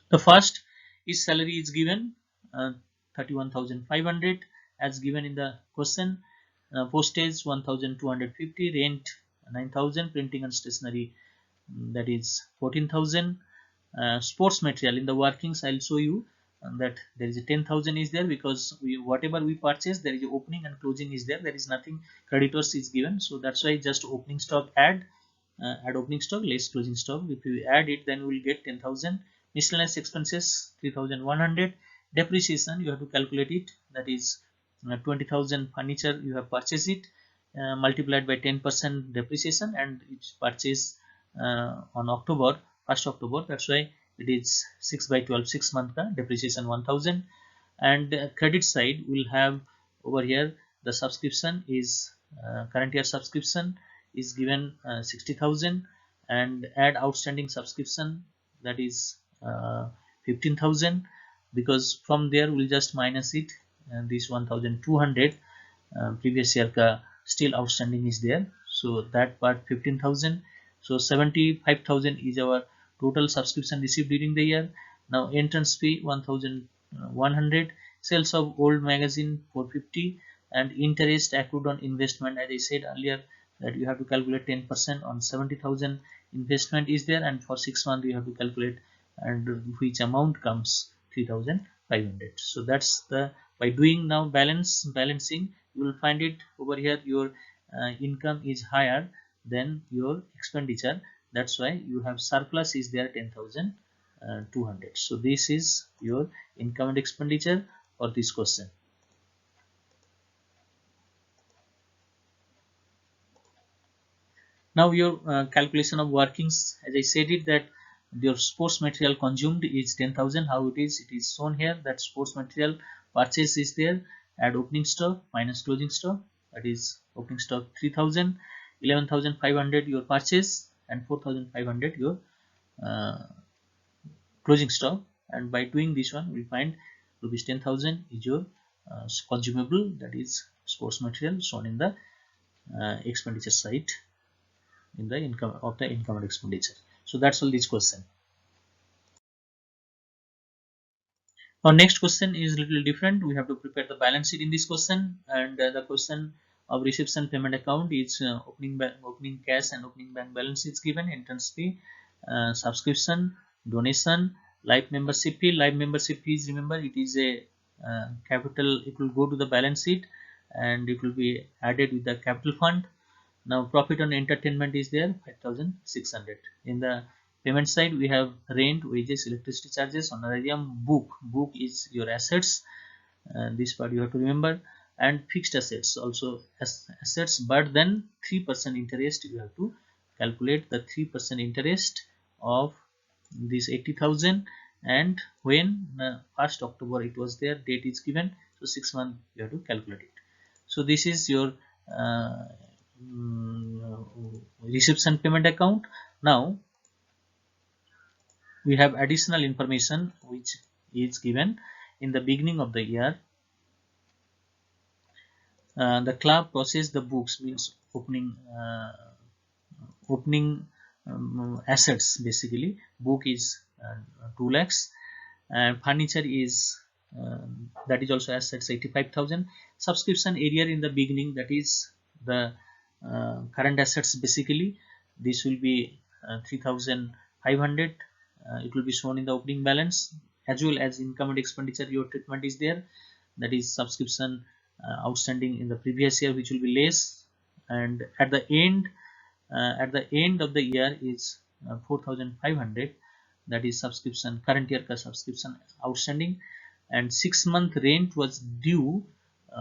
The first is salary is given 31,500 as given in the question. Postage 1,250, rent 9,000, printing and stationery, that is 14,000. Sports material in the workings I'll show you that there is a 10,000 is there, because whatever we purchase there is a opening and closing is there. There is nothing creditors is given, so that's why just opening stock add opening stock less closing stock. If we add it, then we will get 10,000. Miscellaneous expenses 3,100. Depreciation you have to calculate it, that is 20,000 furniture you have purchased it, multiplied by 10% depreciation, and it's purchased on October 1st October, that's why it is 6 by 12, 6 month ka depreciation 1000. And credit side will have over here the subscription is current year subscription is given 60,000, and add outstanding subscription, that is 15,000, because from there we'll just minus it, and this 1,200 previous year ka still outstanding is there, so that part 15,000. So 75,000 is our total subscription received during the year. Now entrance fee 1,100, sales of old magazine 450, and interest accrued on investment, as I said earlier, that you have to calculate 10% on 70,000 investment is there, and for 6 months you have to calculate, and which amount comes 3,500. So that's the, by doing now balancing, you will find it over here your income is higher than your expenditure, that's why you have surplus is there 10,200. So this is your income and expenditure for this question. Now your calculation of workings, as I said it, that your sports material consumed is 10,000. How it is shown here, that sports material purchase is there, add opening stock minus closing stock, that is opening stock 3,000, 11,500 your purchase, and 4,500 your closing stock, and by doing this one we find rupees 10,000 is your consumable, that is sports material, shown in the expenditure side in the income of the income and expenditure. So that's all this question. Our next question is a little different. We have to prepare the balance sheet in this question, and the question of reception payment account is opening cash and opening bank balance is given, entrance fee, subscription, donation, life membership fee. Life membership fees, remember it is a capital, it will go to the balance sheet and it will be added with the capital fund. Now profit on entertainment is there 5,600. In the payment side we have rent, wages, electricity charges, honorarium, book is your assets, and this part you have to remember, and fixed assets also assets, but then 3% interest you have to calculate, the 3% interest of this 80,000, and when 1st October it was there, date is given, so 6 months you have to calculate it. So this is your reception payment account. Now we have additional information which is given in the beginning of the year. The club process the books, means opening assets, basically book is 2 lakhs, and furniture is that is also assets 85,000. Subscription area in the beginning, that is the current assets, basically this will be 3,500. It will be shown in the opening balance, as well as income and expenditure your treatment is there, that is subscription outstanding in the previous year which will be less, and at the end of the year is 4,500, that is subscription current year ka subscription outstanding, and 6-month rent was due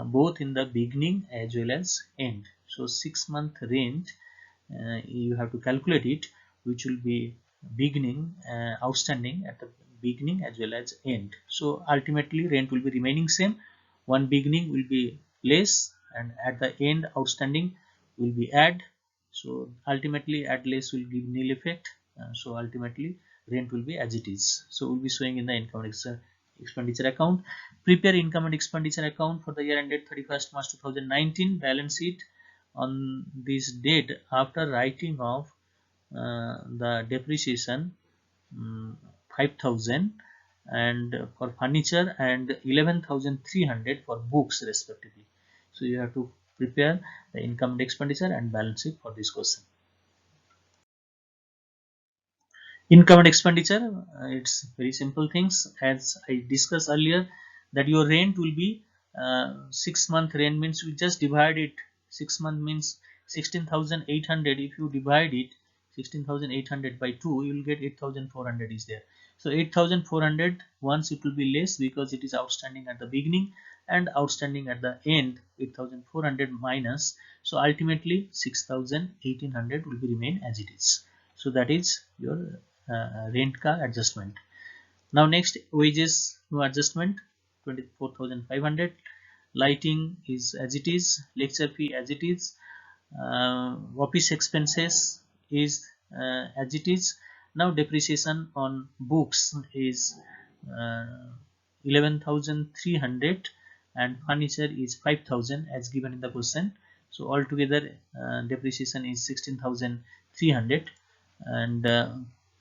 both in the beginning as well as end. So 6-month rent you have to calculate it, which will be beginning outstanding at the beginning as well as end. So ultimately rent will be remaining same, one beginning will be less and at the end outstanding will be add, So ultimately add less will give nil effect. So ultimately rent will be as it is. So will be showing in the income and expenditure account. Prepare income and expenditure account for the year ended 31st March 2019. Balance sheet on this date after writing off the depreciation 5,000 and for furniture and 11,300 for books respectively. So you have to prepare the income and expenditure and balance sheet for this question. Income and expenditure, it's very simple things as I discussed earlier, that your rent will be 6 month rent means we just divide it. 6 month means 16,800. If you divide it 16,800 by 2, you will get 8,400 is there. So 8,400, once it will be less because it is outstanding at the beginning and outstanding at the end, 8,400 minus. So ultimately 6,1800 will be remain as it is. So that is your rent car adjustment. Now next, wages no adjustment 24,500. Lighting is as it is, lecture fee as it is, office expenses is as it is. Now depreciation on books is uh, 11,300 and furniture is 5,000 as given in the question. So altogether depreciation is 16,300. And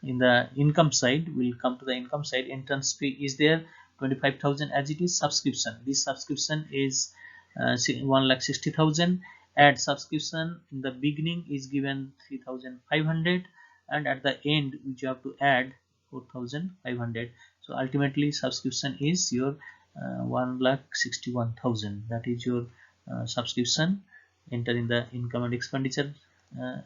in the income side, we'll come to the income side. Entrance fee is there 25,000 as it is. Subscription, this subscription is 1,60,000. Add subscription in the beginning is given 3,500 and at the end which you have to add 4,500. So ultimately subscription is your 1,61,000. that is your subscription. Enter in the income and expenditure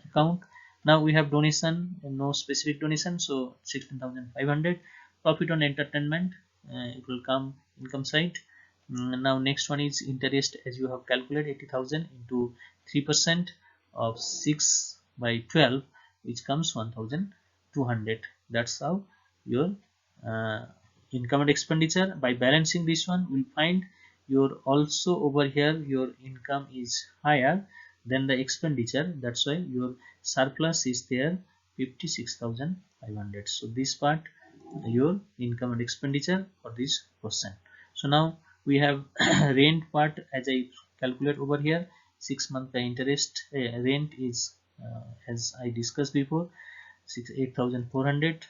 account. Now we have donation, no specific donation, so 16,500. Profit on entertainment, it will come income side. Now next one is interest, as you have calculated 80,000 into 3% of 6 by 12, which comes 1,200. That's how your uh, income and expenditure. By balancing this one, we'll find your also over here your income is higher than the expenditure. That's why your surplus is there 56,500. So this part your income and expenditure for this question. So now we have rent part as I calculate over here. 6 month the interest rent is as I discussed before 8,400.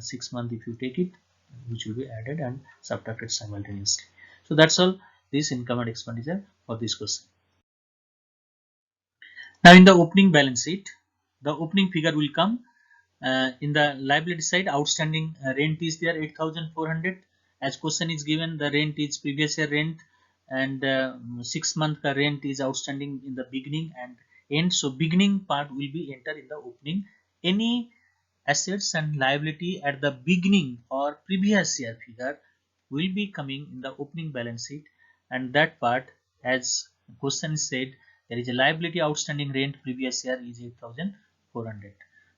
6 month if you take it, which will be added and subtracted simultaneously. So that's all this income and expenditure for this question. Now in the opening balance sheet, the opening figure will come in the liability side. Outstanding rent is there 8,400. As question is given, the rent is previous year rent and 6 month rent is outstanding in the beginning and end. So beginning part will be entered in the opening. Any assets and liability at the beginning or previous year figure will be coming in the opening balance sheet, and that part, as question said, there is a liability outstanding rent previous year is 8,400.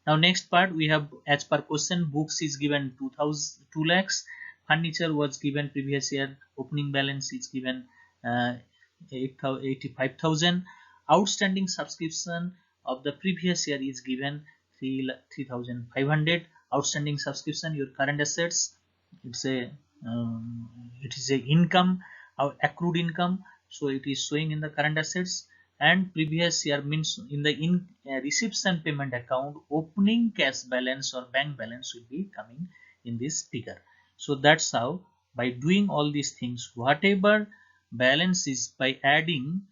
Now next part we have, as per question, books is given 2 lakhs, furniture was given previous year, opening balance is given 85,000, outstanding subscription of the previous year is given 3,500. Outstanding subscription, your current assets, it's a it is a income, accrued income, so it is showing in the current assets. And previous year means in the receipts and payment account, opening cash balance or bank balance will be coming in this figure. So that's how, by doing all these things, whatever balance is, by adding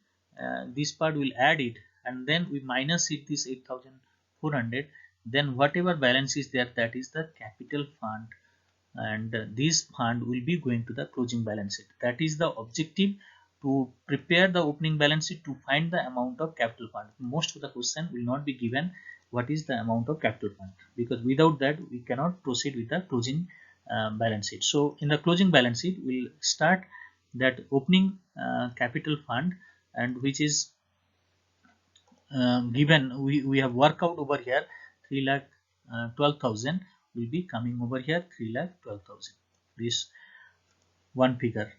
this part will add it and then we minus it this 8,400, then whatever balance is there, that is the capital fund, and this fund will be going to the closing balance sheet. That is the objective, to prepare the opening balance sheet to find the amount of capital fund. Most of the question will not be given what is the amount of capital fund, because without that we cannot proceed with the closing balance sheet. So in the closing balance sheet we'll start that opening capital fund, and which is given, we have worked out over here 3,12,000 will be coming over here, 3,12,000, this one figure.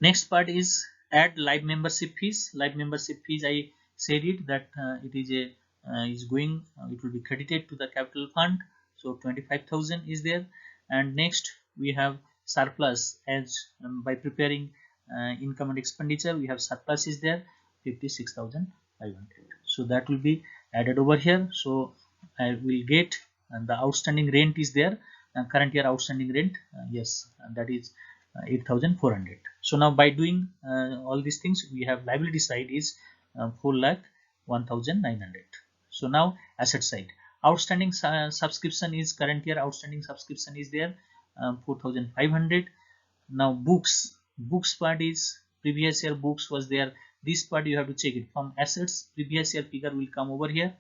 Next part is add live membership fees. Live membership fees, I said it that it is a is going, it will be credited to the capital fund. So 25,000 is there. And next we have surplus, as by preparing income and expenditure, we have surplus is there 56,500. So that will be added over here. So I will get, and the outstanding rent is there, current year outstanding rent, yes, that is 8,400. So now by doing all these things, we have liability side is 4,01,900. So now asset side, outstanding subscription is, current year outstanding subscription is there 4,500. Now books part is, previous year books was there, this part you have to check it from assets, previous year figure will come over here,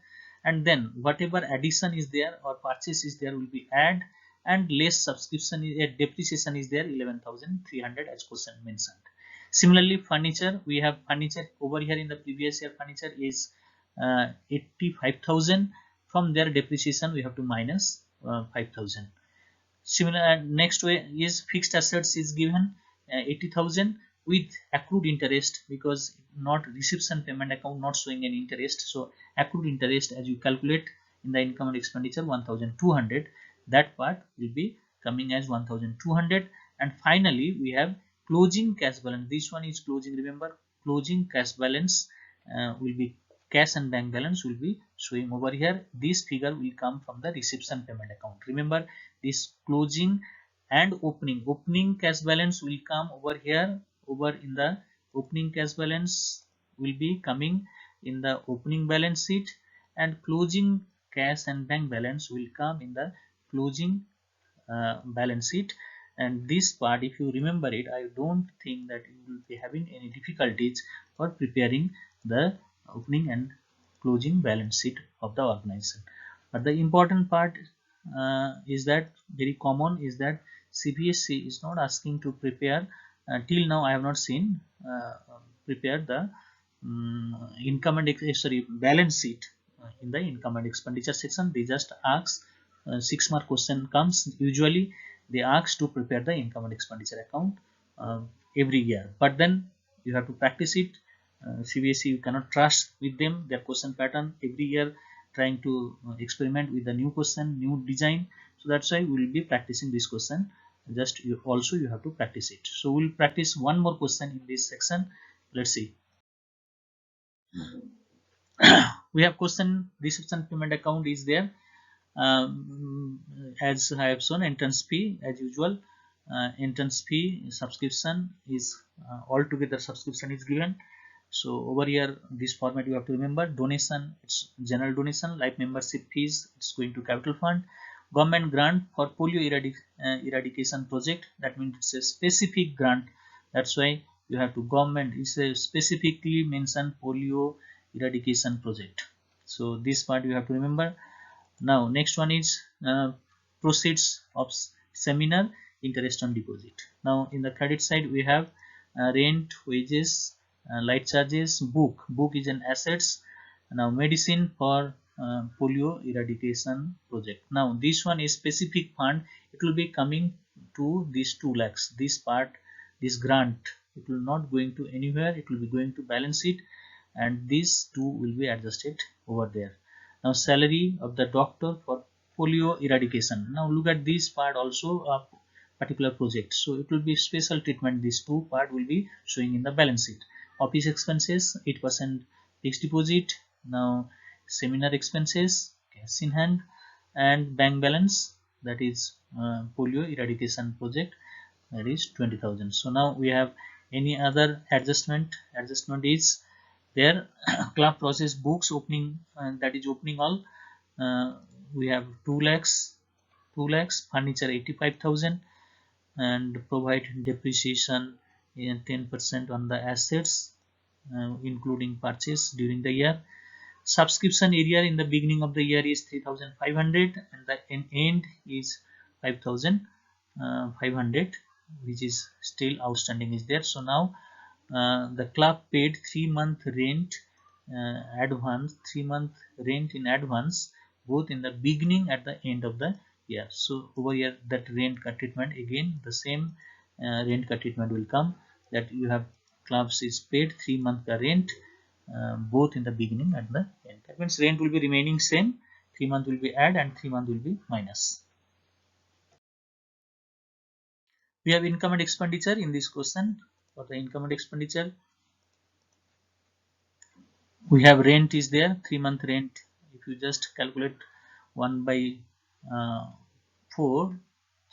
and then whatever addition is there or purchase is there will be add, and less subscription is depreciation is there 11,300 as question mentioned. Similarly furniture, we have furniture over here in the previous year, furniture is 85,000, from their depreciation we have to minus 5,000. Similar, next way is fixed assets is given 80,000 with accrued interest, because not reception payment account not showing any interest, so accrued interest as you calculate in the income and expenditure 1,200, that part will be coming as 1,200. And finally we have closing cash balance, this one is closing, remember closing cash balance will be, cash and bank balance will be showing over here, this figure will come from the reception payment account. Remember this closing and opening cash balance will come over here, over in the opening cash balance will be coming in the opening balance sheet, and closing cash and bank balance will come in the closing balance sheet. And this part, if you remember it, I don't think that you will be having any difficulties for preparing the opening and closing balance sheet of the organization. But the important part is that, very common is that CBSE is not asking to prepare, till now I have not seen prepare the income and balance sheet in the income and expenditure section. They just ask 6 mark question comes, usually they ask to prepare the income and expenditure account every year, but then you have to practice it. CBSE, you cannot trust with them, their question pattern every year trying to experiment with the new question, new design. So that's why we will be practicing this question, just you also you have to practice it. So we'll practice one more question in this section. Let's see. We have question reception payment account is there, as I have shown, entrance fee as usual, entrance fee, subscription is altogether subscription is given. So over here this format you have to remember, donation it's general donation, life membership fees it's going to capital fund, government grant for polio eradication project, that means it's a specific grant, that's why you have to, government is a specifically mentioned polio eradication project. So this part you have to remember. Now next one is proceeds of seminar, interest on deposit. Now in the credit side we have rent, wages, light charges, book is an assets. Now medicine for polio eradication project. Now this one is specific fund, it will be coming to these 2 lakhs, this part, this grant, it will not going to anywhere, it will be going to balance sheet, and these 2 will be adjusted over there. Now salary of the doctor for polio eradication. Now look at this part also, a particular project, so it will be special treatment, these 2 part will be showing in the balance sheet. Office expenses 8% fixed deposit. Now seminar expenses cash in hand, and bank balance, that is polio eradication project, that is 20,000. So now we have any other adjustment is there. Club process books opening, that is opening all, we have 2 lakhs, furniture 85,000, and provide depreciation in 10% on the assets including purchase during the year. Subscription area in the beginning of the year is 3,500 and the end is 5,500, which is still outstanding is there. So now the club paid 3-month rent advance, 3-month rent in advance, both in the beginning at the end of the year. So over here that rent cut treatment, again the same rent cut treatment will come, that you have clubs is paid 3-month rent both in the beginning and the end That means rent will be remaining same, 3 month will be add and 3 month will be minus. We have income and expenditure in this question. For the income and expenditure, we have rent is there, 3 month rent. If you just calculate 1 by 4,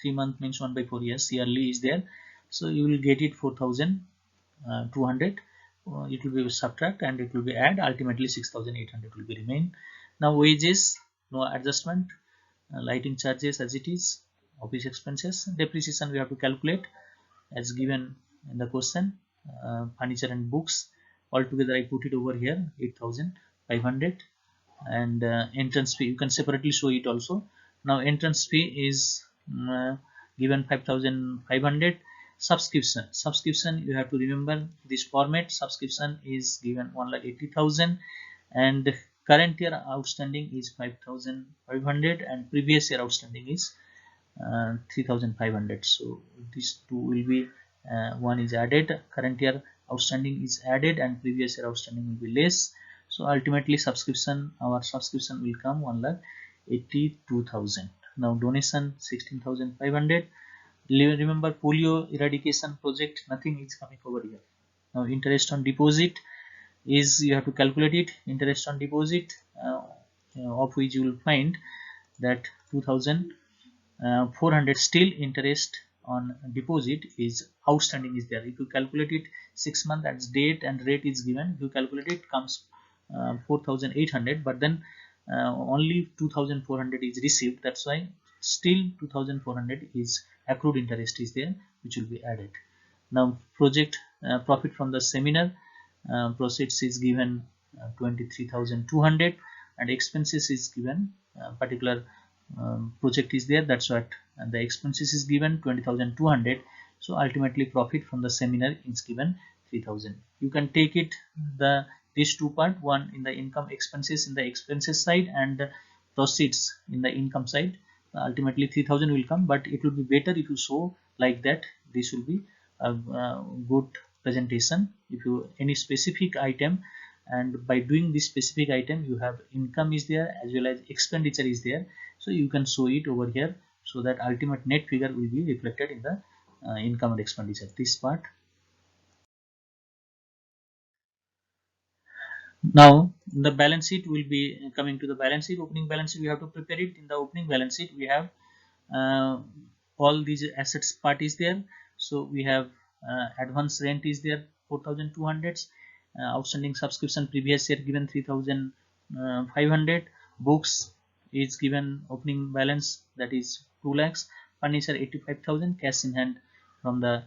3 month means 1 by 4, yes, yearly is there. So you will get it 4,200. It will be subtract and it will be add, ultimately 6,800 will be remain. Now wages, no adjustment, lighting charges as it is, office expenses, depreciation we have to calculate as given in the question, furniture and books altogether I put it over here 8,500, and entrance fee you can separately show it also. Now entrance fee is given 5,500. Subscription you have to remember this format. Subscription is given 1,80,000 and current year outstanding is 5,500 and previous year outstanding is 3,500. So these two will be one is added, current year outstanding is added and previous year outstanding will be less. So ultimately subscription, our subscription will come 1,82,000. Now donation 16,500. Remember polio eradication project, nothing is coming over here. Now interest on deposit is, you have to calculate it, interest on deposit of which you will find that 2,400 still interest on deposit is outstanding is there. If you calculate it 6 months as date and rate is given, if you calculate it comes 4,800, but then only 2,400 is received, that's why still 2,400 is accrued interest is there which will be added. Now project profit from the seminar proceeds is given 23,200 and expenses is given particular project is there, that's what, and the expenses is given 20,200. So ultimately profit from the seminar is given 3,000. You can take it the these two part, one in the income expenses in the expenses side and proceeds in the income side. Ultimately 3,000 will come, but it will be better if you show like that. This will be a good presentation. If you any specific item, and by doing this specific item you have income is there as well as expenditure is there, so you can show it over here so that ultimate net figure will be reflected in the income and expenditure, this part. Now the balance sheet will be coming to the balance sheet. Opening balance sheet we have to prepare it. In the opening balance sheet we have all these assets part is there. So we have advance rent is there 4,200, outstanding subscription previous year given 3,500, books is given opening balance that is 2 lakhs, furniture 85,000, cash in hand from the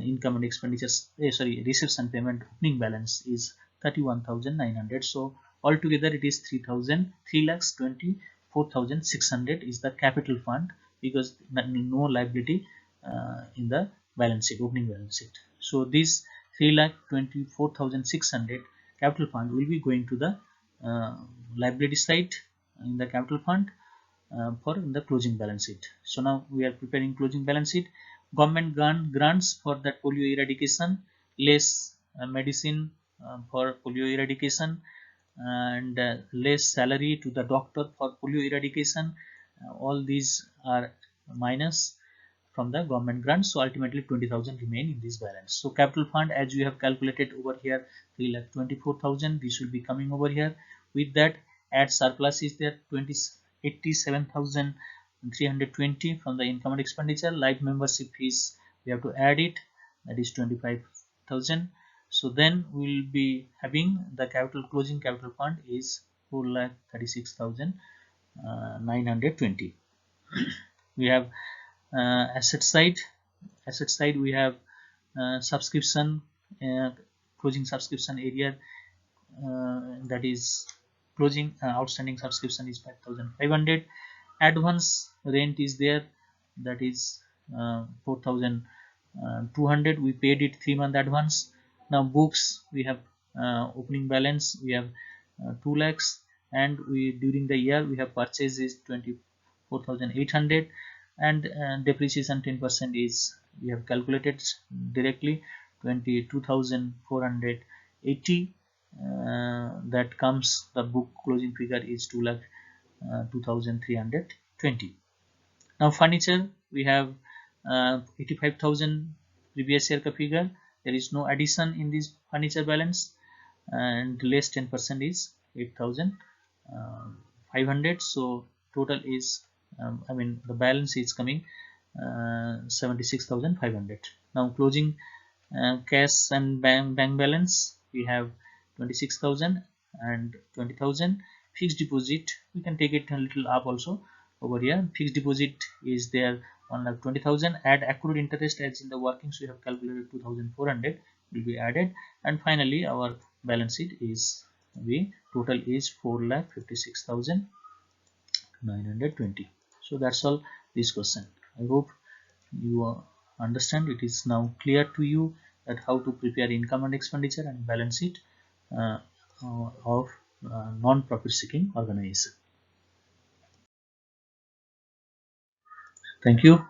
income and expenditures receipts and payment opening balance is 31,900. So altogether it is 3,24,600 is the capital fund, because no liability in the balance sheet, opening balance sheet. So this 3,24,600 capital fund will be going to the liability side in the capital fund for the closing balance sheet. So now we are preparing closing balance sheet. Government grants for that polio eradication, less medicine for polio eradication, and less salary to the doctor for polio eradication. All these are minus from the government grant. So ultimately 20,000 remain in this balance. So capital fund as you have calculated over here 3,24,000, this will be coming over here. With that add surplus is there 87,320 from the income and expenditure. Life membership fees we have to add it, that is 25,000. So then we will be having the capital closing capital fund is 4,36,920. We have asset side we have subscription, closing subscription area, that is closing outstanding subscription is 5,500. Advance rent is there, that is 4,200. We paid it 3-month advance. Now books we have opening balance we have 2 lakhs, and we during the year we have purchased is 24,800, and depreciation 10% is we have calculated directly 22,480. that comes, the book closing figure is 2,320. Now furniture, we have 85,000 previous year figure. There is no addition in this furniture balance, and less 10% is 8,500. So total is the balance is coming 76,500. Now closing cash and bank balance, we have 26,000 and 20,000. Fixed deposit, we can take it a little up also. Over here fixed deposit is there 1,20,000. Add accrued interest, as in the workings we have calculated 2,400 will be added, and finally our balance sheet is total is 4,56,920. So that's all this question. I hope you understand. It is now clear to you that how to prepare income and expenditure and balance sheet of non-profit seeking organization. Thank you.